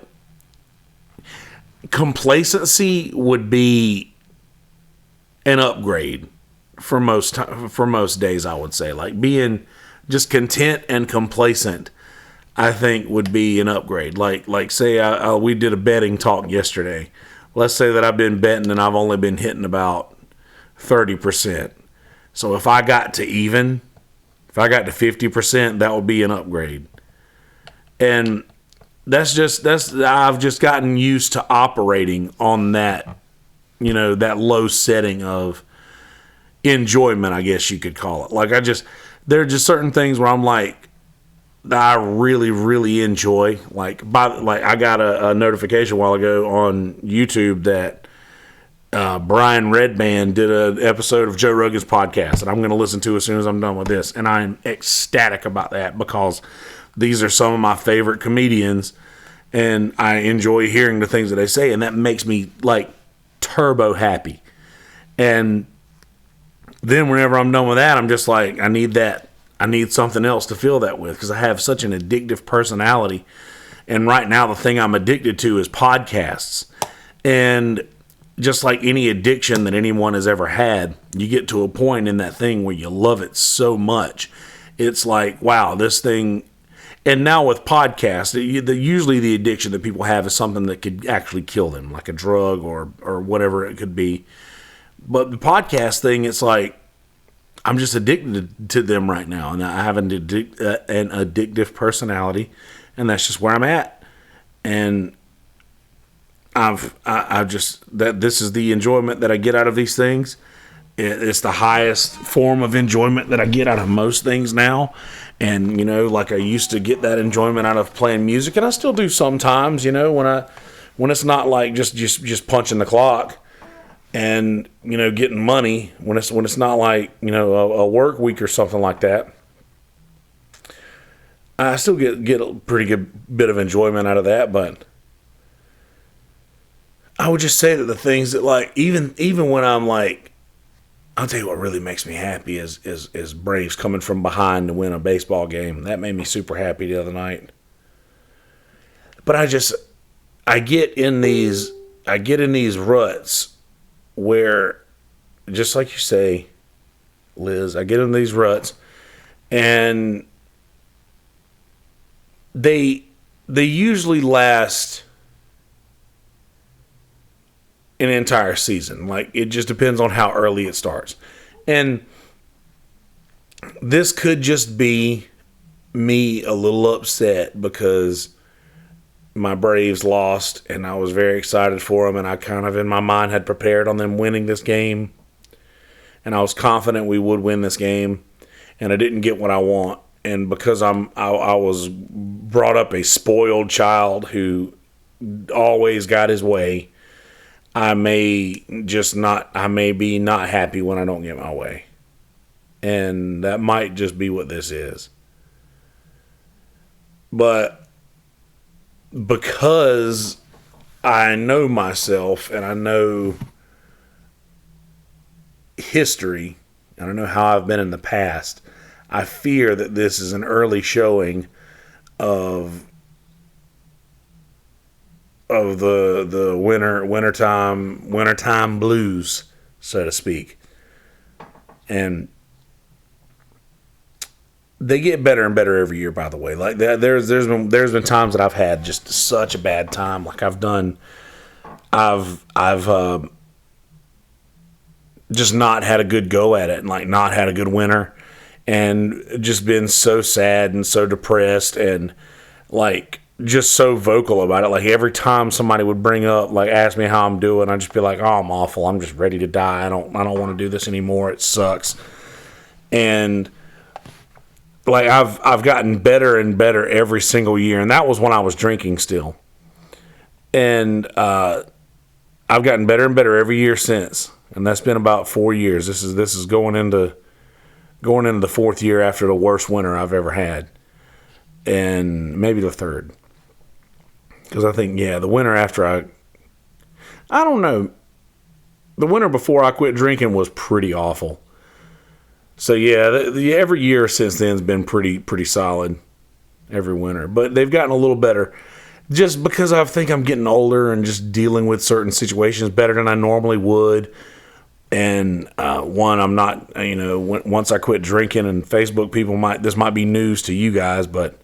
complacency would be an upgrade for most days, I would say. Like being just content and complacent, I think would be an upgrade. Like say we did a betting talk yesterday. Let's say that I've been betting and I've only been hitting about 30%. So if I got to 50%, that would be an upgrade. And I've just gotten used to operating on that, that low setting of enjoyment, I guess you could call it. Like there are just certain things where I'm like, I really, really enjoy. Like I got a notification a while ago on YouTube that Brian Redband did an episode of Joe Rogan's podcast, and I'm going to listen to it as soon as I'm done with this. And I'm ecstatic about that because these are some of my favorite comedians, and I enjoy hearing the things that they say, and that makes me like turbo happy. And then whenever I'm done with that, I'm just like, I need that. I need something else to fill that with because I have such an addictive personality. And right now, the thing I'm addicted to is podcasts. And just like any addiction that anyone has ever had, you get to a point in that thing where you love it so much. It's like, wow, this thing. And now with podcasts, usually the addiction that people have is something that could actually kill them, like a drug or whatever it could be. But the podcast thing, it's like, I'm just addicted to them right now. And I have an addictive personality, and that's just where I'm at. And this is the enjoyment that I get out of these things. It's the highest form of enjoyment that I get out of most things now. And, like I used to get that enjoyment out of playing music, and I still do sometimes, when it's not like just punching the clock and, getting money, when it's not like, a work week or something like that. I still get a pretty good bit of enjoyment out of that, but I would just say that the things that, like, even when I'm like, I'll tell you what really makes me happy is Braves coming from behind to win a baseball game. That made me super happy the other night. But I get in these ruts where, just like you say, Liz, I get in these ruts, and they usually last an entire season. Like, it just depends on how early it starts. And this could just be me a little upset because my Braves lost, and I was very excited for them, and I kind of in my mind had prepared on them winning this game, and I was confident we would win this game, and I didn't get what I want. And because I was brought up a spoiled child who always got his way, I may be not happy when I don't get my way. And that might just be what this is. But because I know myself and I know history and I know how I've been in the past, I fear that this is an early showing of the wintertime blues, so to speak. And they get better and better every year, by the way. Like there's been times that I've had just such a bad time. Like I've just not had a good go at it, and like not had a good winter, and just been so sad and so depressed, and like just so vocal about it. Like every time somebody would bring up, like ask me how I'm doing, I'd just be like, "Oh, I'm awful. I'm just ready to die. I don't want to do this anymore. It sucks." And like I've gotten better and better every single year, and that was when I was drinking still. And I've gotten better and better every year since, and that's been about 4 years. This is going into the fourth year after the worst winter I've ever had, and maybe the third. Because I think, the winter after I don't know, the winter before I quit drinking was pretty awful. So every year since then has been pretty solid, every winter. But they've gotten a little better, just because I think I'm getting older and just dealing with certain situations better than I normally would. And I'm not, once I quit drinking, and Facebook people this might be news to you guys, but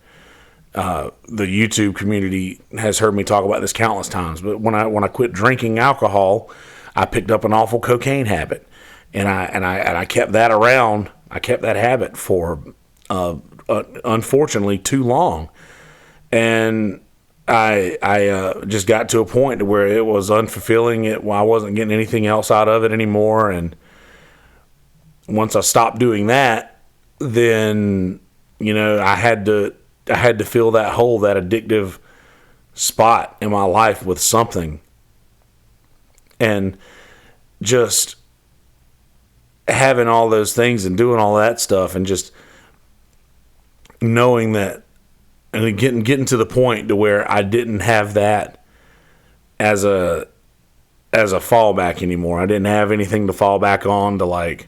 the YouTube community has heard me talk about this countless times. But when I quit drinking alcohol, I picked up an awful cocaine habit, and I kept that around. I kept that habit for unfortunately too long, and I just got to a point where it was unfulfilling. I wasn't getting anything else out of it anymore. And once I stopped doing that, then I had to I had to fill that hole, that addictive spot in my life with something. And just having all those things and doing all that stuff and just knowing that, and getting to the point to where I didn't have that as a fallback anymore. I didn't have anything to fall back on to, like,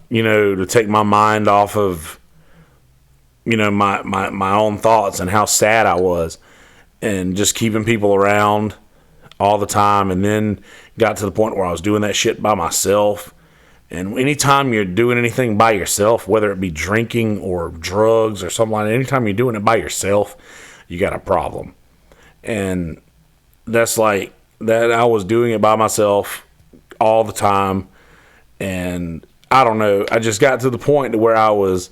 you know, to take my mind off of, you know, my own thoughts and how sad I was, and just keeping people around all the time. And then got to the point where I was doing that shit by myself. And anytime you're doing anything by yourself, whether it be drinking or drugs or something like that, anytime you're doing it by yourself, you got a problem. And that's like that. I was doing it by myself all the time. And I don't know, I just got to the point to where I was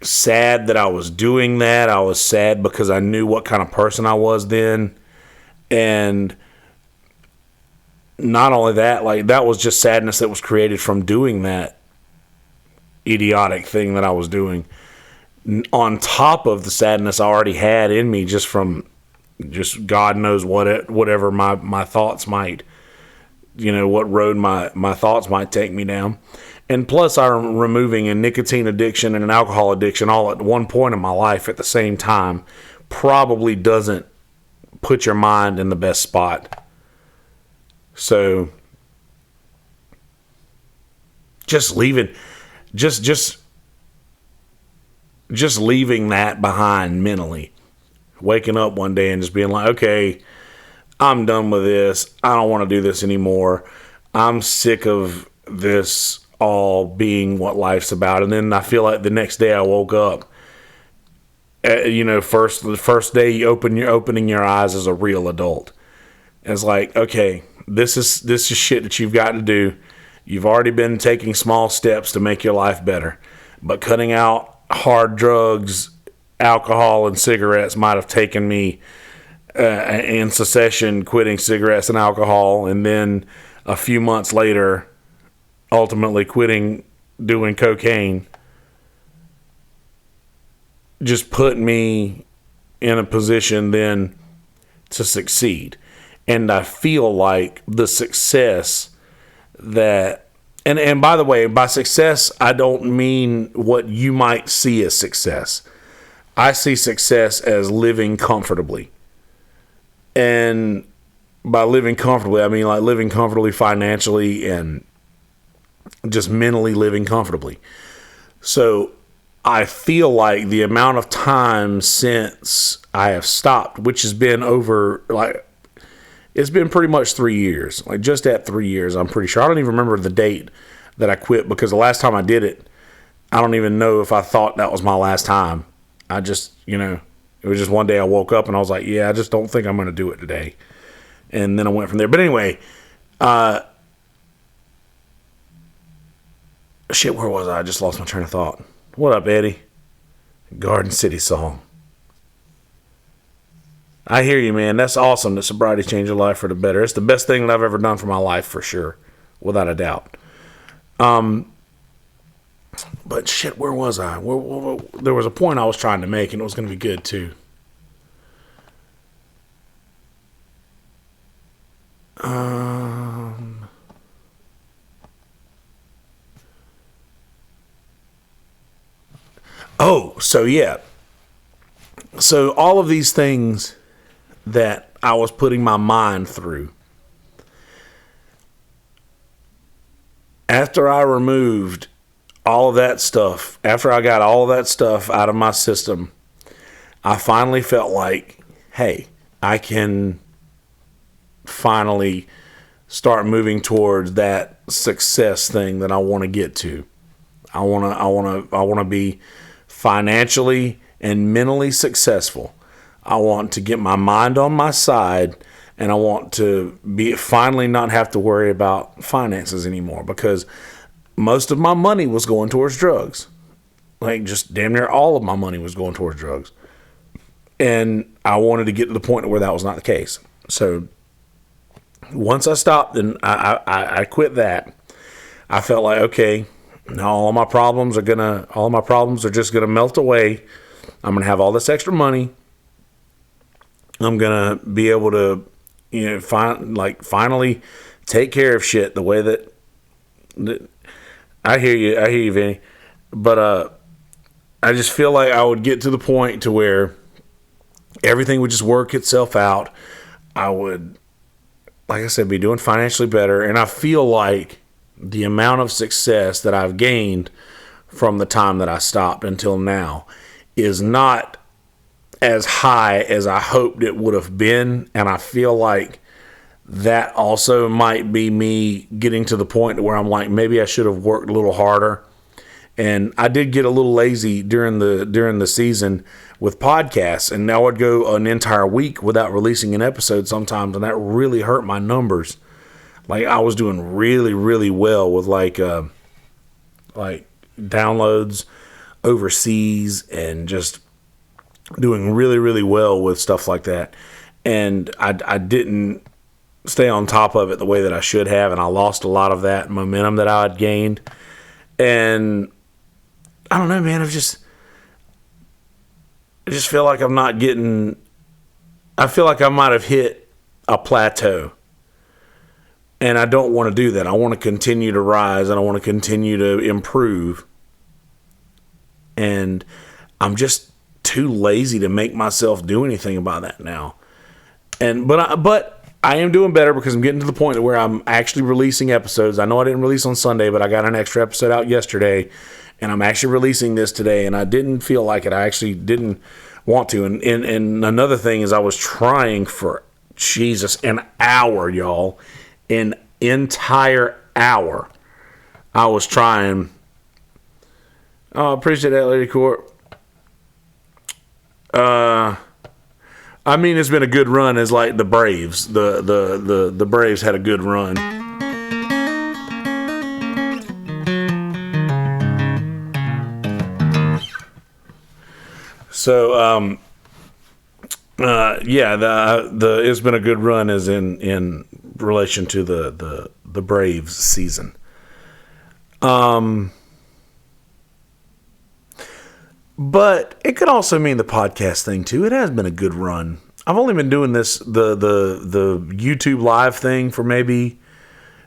sad that I was doing that. I was sad because I knew what kind of person I was then. And not only that, like, that was just sadness that was created from doing that idiotic thing that I was doing, on top of the sadness I already had in me just from just God knows whatever my thoughts might, you know, what road my thoughts might take me down. And plus, I'm removing a nicotine addiction and an alcohol addiction all at one point in my life at the same time probably doesn't put your mind in the best spot. So just leaving that behind mentally, waking up one day and just being like, okay, I'm done with this. I don't want to do this anymore. I'm sick of this all being what life's about. And then I feel like the next day I woke up, you know, the first day you're opening your eyes as a real adult. And it's like, okay, this is shit that you've got to do. You've already been taking small steps to make your life better, but cutting out hard drugs, alcohol, and cigarettes might have taken me in succession, quitting cigarettes and alcohol, and then a few months later, ultimately quitting doing cocaine. Just put me in a position then to succeed. And I feel like the success that, and by the way, by success, I don't mean what you might see as success. I see success as living comfortably. And by living comfortably, I mean like living comfortably financially and just mentally living comfortably. So I feel like the amount of time since I have stopped, which has been over, like, it's been pretty much 3 years, like just at 3 years, I'm pretty sure. I don't even remember the date that I quit, because the last time I did it, I don't even know if I thought that was my last time. I just, you know, it was just one day I woke up and I was like, yeah, I just don't think I'm going to do it today. And then I went from there. But anyway, shit, where was I? I just lost my train of thought. What up, Eddie? Garden City song. I hear you, man. That's awesome that sobriety changed your life for the better. It's the best thing that I've ever done for my life, for sure, without a doubt. But shit, where was I? There was a point I was trying to make, and it was going to be good too. Oh, so yeah. So all of these things that I was putting my mind through, after I removed all of that stuff, after I got all of that stuff out of my system, I finally felt like, hey, I can finally start moving towards that success thing that I want to get to. I want to be financially and mentally successful. I want to get my mind on my side, and I want to finally not have to worry about finances anymore, because most of my money was going towards drugs. Like, just damn near all of my money was going towards drugs. And I wanted to get to the point where that was not the case. So once I stopped and I quit that, I felt like, okay, all my problems are just gonna melt away I'm going to have all this extra money. I'm going to be able to, finally take care of shit the way that I hear you, Vinny. But I just feel like I would get to the point to where everything would just work itself out. I would, like I said, be doing financially better. And I feel like the amount of success that I've gained from the time that I stopped until now is not as high as I hoped it would have been. And I feel like that also might be me getting to the point where I'm like, maybe I should have worked a little harder. And I did get a little lazy during the season with podcasts, and I would go an entire week without releasing an episode sometimes, and that really hurt my numbers. Like, I was doing really, really well with like downloads overseas, and just doing really, really well with stuff like that. And I didn't stay on top of it the way that I should have, and I lost a lot of that momentum that I had gained. And I don't know, man. I just feel like I'm not getting. I feel like I might have hit a plateau, and I don't want to do that. I want to continue to rise, and I want to continue to improve. And I'm just too lazy to make myself do anything about that now. But I am doing better, because I'm getting to the point where I'm actually releasing episodes. I know I didn't release on Sunday, but I got an extra episode out yesterday, and I'm actually releasing this today, and I didn't feel like it. I actually didn't want to. And another thing is, I was trying for, an hour, y'all. An entire hour. I was trying. Oh, I appreciate that, Lady Court. I mean, it's been a good run as like the Braves. The Braves had a good run. So, it's been a good run as in relation to the Braves season. But it could also mean the podcast thing too. It has been a good run. I've only been doing this, the YouTube live thing, for maybe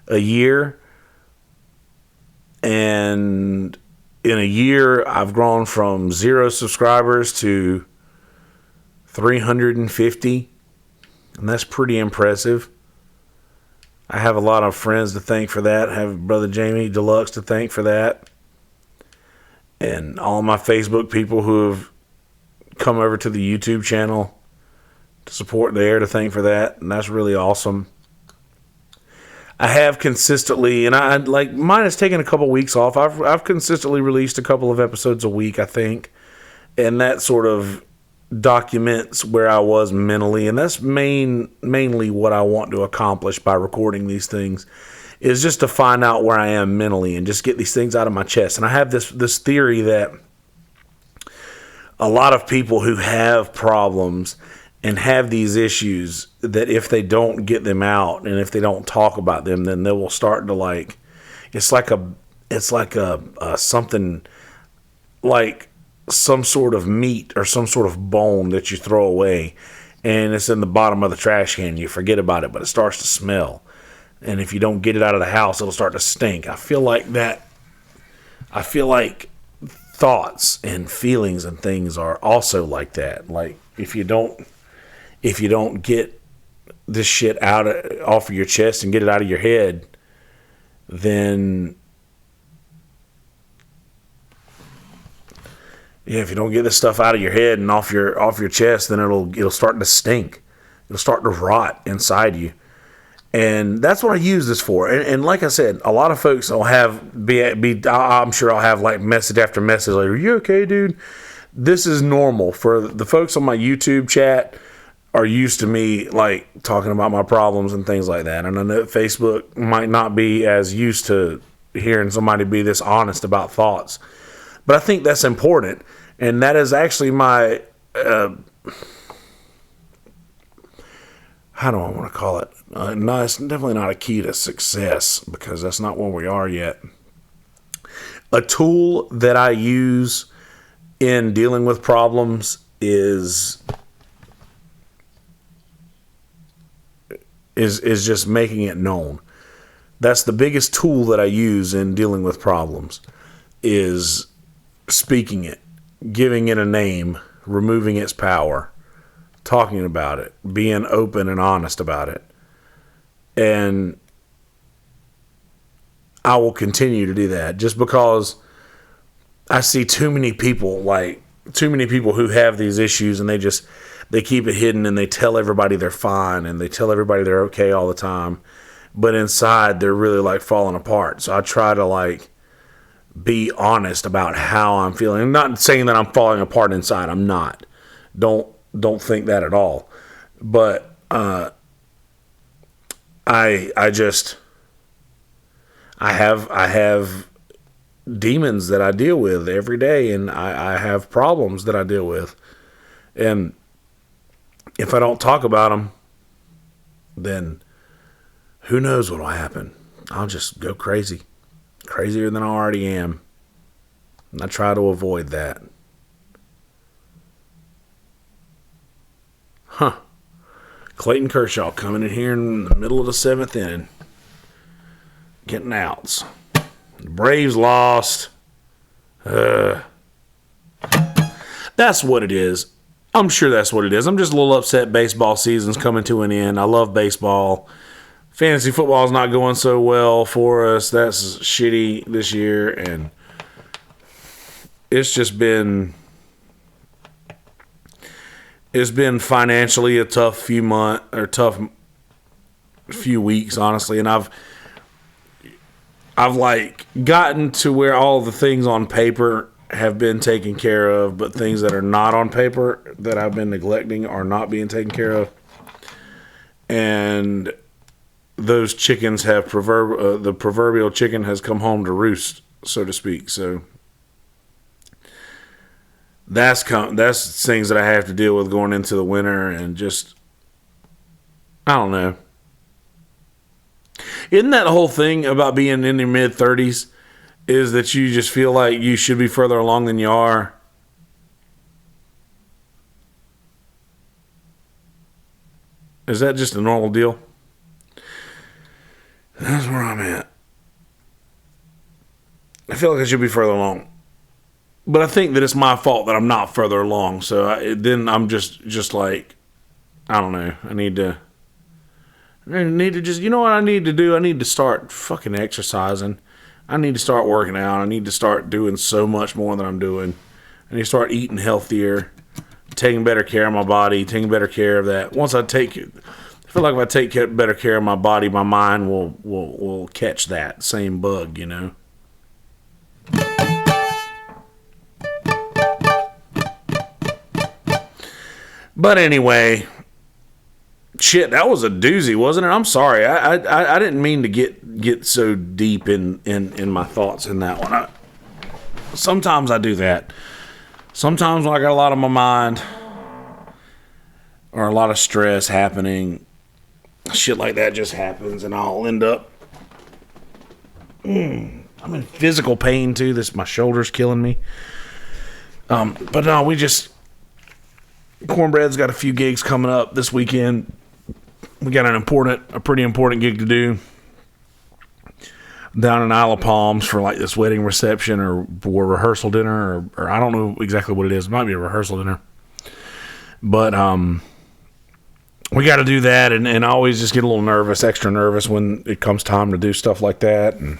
a year. And in a year, I've grown from 0 subscribers to 350. And that's pretty impressive. I have a lot of friends to thank for that. I have Brother Jamie Deluxe to thank for that. And all my Facebook people who have come over to the YouTube channel to support there to thank for that. And that's really awesome. I have consistently, and I like, mine has taken a couple weeks off. I've consistently released a couple of episodes a week, I think. And that sort of documents where I was mentally. And that's mainly what I want to accomplish by recording these things, is just to find out where I am mentally and just get these things out of my chest. And I have this theory that a lot of people who have problems and have these issues, that if they don't get them out and if they don't talk about them, then they will start to like, it's like something like some sort of meat or some sort of bone that you throw away, and it's in the bottom of the trash can. You forget about it, but it starts to smell. And if you don't get it out of the house, it'll start to stink. I feel like thoughts and feelings and things are also like that. Like, if you don't get this shit off of your chest and get it out of your head, then if you don't get this stuff out of your head and off your chest, then it'll start to stink. It'll start to rot inside you. And that's what I use this for. And like I said, a lot of folks will I'm sure I'll have like message after message like, "Are you okay, dude?" This is normal. For the folks on my YouTube chat are used to me like talking about my problems and things like that. And I know Facebook might not be as used to hearing somebody be this honest about thoughts. But I think that's important. And that is actually my how do I want to call it? No, it's definitely not a key to success, because that's not where we are yet. A tool that I use in dealing with problems is just making it known. That's the biggest tool that I use in dealing with problems, is speaking it, giving it a name, removing its power, talking about it, being open and honest about it. And I will continue to do that, just because I see too many people who have these issues, and they keep it hidden, and they tell everybody they're fine, and they tell everybody they're okay all the time. But inside, they're really like falling apart. So I try to like be honest about how I'm feeling. I'm not saying that I'm falling apart inside. I'm not. Don't think that at all. But I have demons that I deal with every day, and I have problems that I deal with. And if I don't talk about them, then who knows what will happen. I'll just go crazy. Crazier than I already am. And I try to avoid that. Clayton Kershaw coming in here in the middle of the 7th inning. Getting outs. The Braves lost. That's what it is. I'm sure that's what it is. I'm just a little upset baseball season's coming to an end. I love baseball. Fantasy football is not going so well for us. That's shitty this year, and it's been financially a tough few weeks, honestly. And I've like gotten to where all the things on paper have been taken care of, but things that are not on paper that I've been neglecting are not being taken care of. And those chickens have the proverbial chicken has come home to roost, so to speak. So that's things that I have to deal with going into the winter, and just, I don't know. Isn't that whole thing about being in your mid-30s is that you just feel like you should be further along than you are? Is that just a normal deal? That's where I'm at. I feel like I should be further along. But I think that it's my fault that I'm not further along. So then I'm just like, I don't know. I need to just, you know what I need to do? I need to start fucking exercising. I need to start working out. I need to start doing so much more than I'm doing. I need to start eating healthier, taking better care of my body, taking better care of that. I feel like if I take better care of my body, my mind will catch that same bug, you know. But anyway, shit, that was a doozy, wasn't it? I'm sorry. I didn't mean to get so deep in my thoughts in that one. Sometimes I do that. Sometimes when I got a lot on my mind or a lot of stress happening, shit like that just happens, and I'll end up I'm in physical pain too. My shoulder's killing me. But no, Cornbread's got a few gigs coming up this weekend. We got a pretty important gig to do down in Isle of Palms for like this wedding reception or rehearsal dinner, or I don't know exactly what it is. It might be a rehearsal dinner. But we got to do that, and I always just get a little nervous, extra nervous when it comes time to do stuff like that. And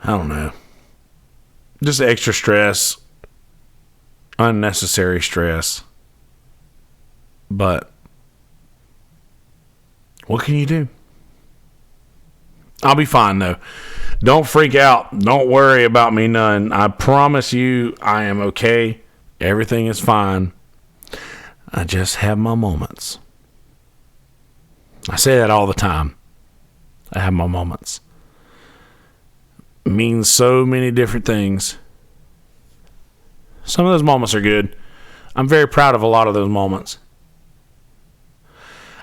I don't know. Just extra stress. Unnecessary stress. But what can you do? I'll be fine though. Don't freak out. Don't worry about me none. I promise you I am okay. Everything is fine. I just have my moments. I say that all the time. I have my moments. It means so many different things. Some of those moments are good. I'm very proud of a lot of those moments.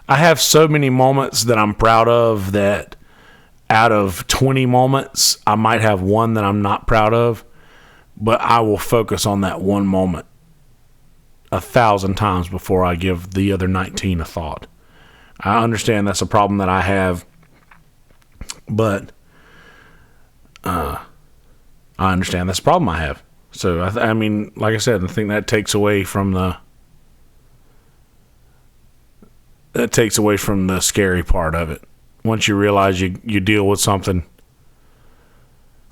I have so many moments that I'm proud of that out of 20 moments, I might have one that I'm not proud of. but I will focus on that one moment 1,000 times before I give the other 19 a thought. I understand that's a problem that I have, but I understand that's a problem I have. So, I mean, like I said, I think that takes away from the scary part of it. Once you realize you deal with something,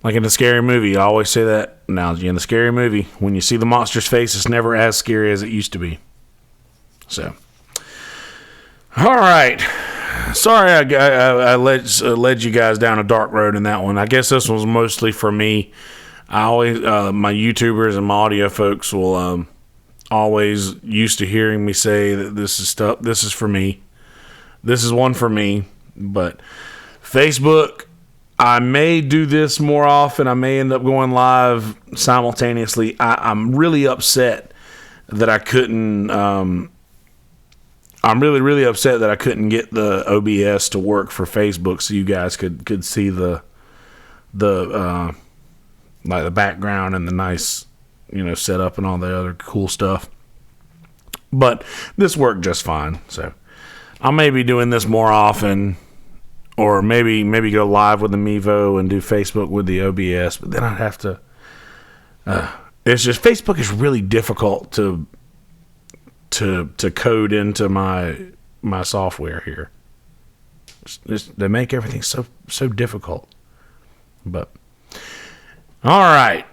like in a scary movie, I always say that analogy. In the scary movie, when you see the monster's face, it's never as scary as it used to be. So, all right. Sorry I led you guys down a dark road in that one. I guess this was mostly for me. I always, my YouTubers and my audio folks will always used to hearing me say that this is for me. This is one for me. But Facebook, I may do this more often. I may end up going live simultaneously. I'm really upset that I couldn't. I'm really, really upset that I couldn't get the OBS to work for Facebook, so you guys could see the like the background and the nice, setup and all the other cool stuff. But this worked just fine. So I may be doing this more often, or maybe go live with the Mevo and do Facebook with the OBS. But then I'd have to. It's just Facebook is really difficult to code into my software here. They make everything so difficult. But all right.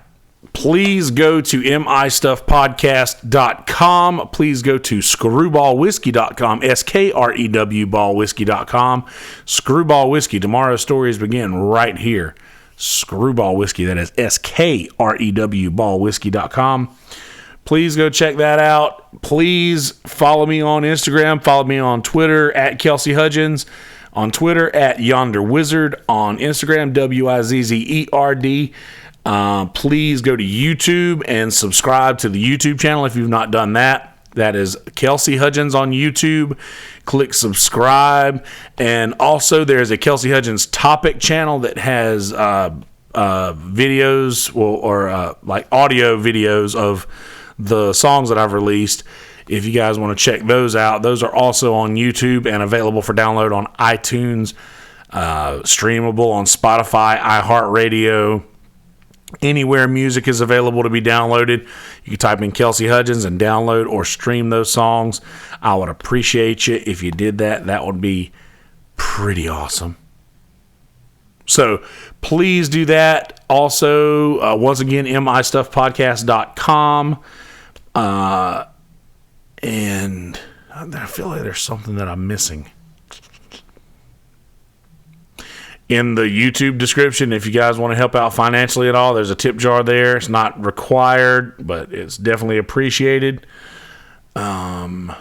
Please go to mistuffpodcast.com. Please go to screwballwhiskey.com, SKREW-ballwhiskey.com. Screwball Whiskey. Tomorrow's stories begin right here. Screwball Whiskey. That is SKREW-ballwhiskey.com. Please go check that out. Please follow me on Instagram. Follow me on Twitter at Kelsey Hudgins. On Twitter at Yonder Wizard. On Instagram, WIZZERD. Please go to YouTube and subscribe to the YouTube channel if you've not done that. That is Kelsey Hudgins on YouTube. Click subscribe. And also there's a Kelsey Hudgins topic channel that has videos or like audio videos of the songs that I've released. If you guys want to check those out, those are also on YouTube and available for download on iTunes, streamable on Spotify, iHeartRadio. Anywhere music is available to be downloaded, you can type in Kelsey Hudgins and download or stream those songs. I would appreciate you if you did that. That would be pretty awesome. So please do that. Also, once again, mistuffpodcast.com. And I feel like there's something that I'm missing. In the YouTube description, if you guys want to help out financially at all, there's a tip jar there. It's not required, but it's definitely appreciated. So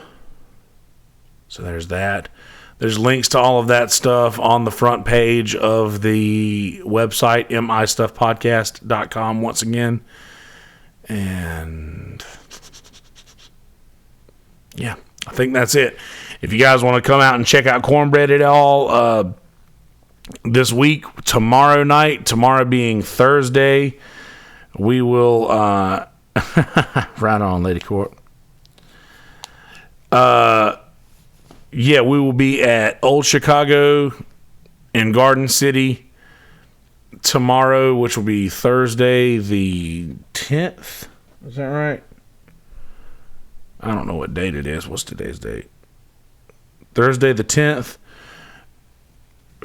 there's that. There's links to all of that stuff on the front page of the website, mistuffpodcast.com, once again. And yeah, I think that's it. If you guys want to come out and check out Cornbread at all, this week, tomorrow being Thursday, we will, right on, Lady Court. We will be at Old Chicago in Garden City tomorrow, which will be Thursday the 10th. Is that right? I don't know what date it is. What's today's date? Thursday the 10th.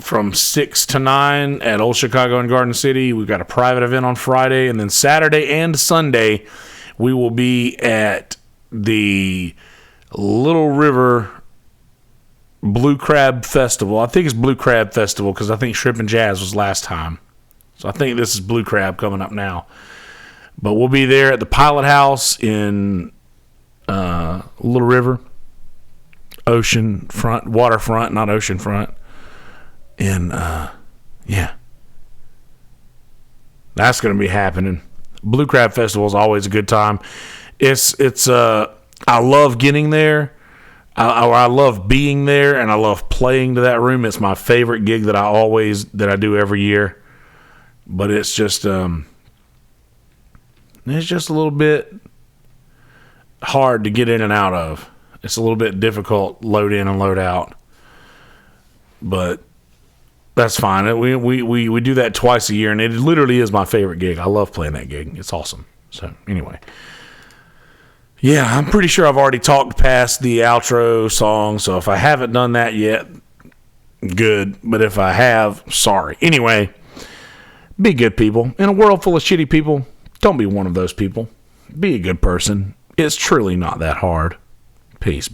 From 6 to 9 at Old Chicago in Garden City. We've got a private event on Friday. And then Saturday and Sunday, we will be at the Little River Blue Crab Festival. I think it's Blue Crab Festival because I think Shrimp and Jazz was last time. So I think this is Blue Crab coming up now. But we'll be there at the Pilot House in Little River. Oceanfront, waterfront, not oceanfront. And that's going to be happening. Blue Crab Festival is always a good time. It's I love getting there. I love being there, and I love playing to that room. It's my favorite gig that I do every year. But it's just It's just a little bit hard to get in and out of. It's a little bit difficult, load in and load out. But that's fine. We do that twice a year, and it literally is my favorite gig. I love playing that gig. It's awesome. So anyway. Yeah, I'm pretty sure I've already talked past the outro song, so if I haven't done that yet, good. But if I have, sorry. Anyway, be good people. In a world full of shitty people, don't be one of those people. Be a good person. It's truly not that hard. Peace, bitch.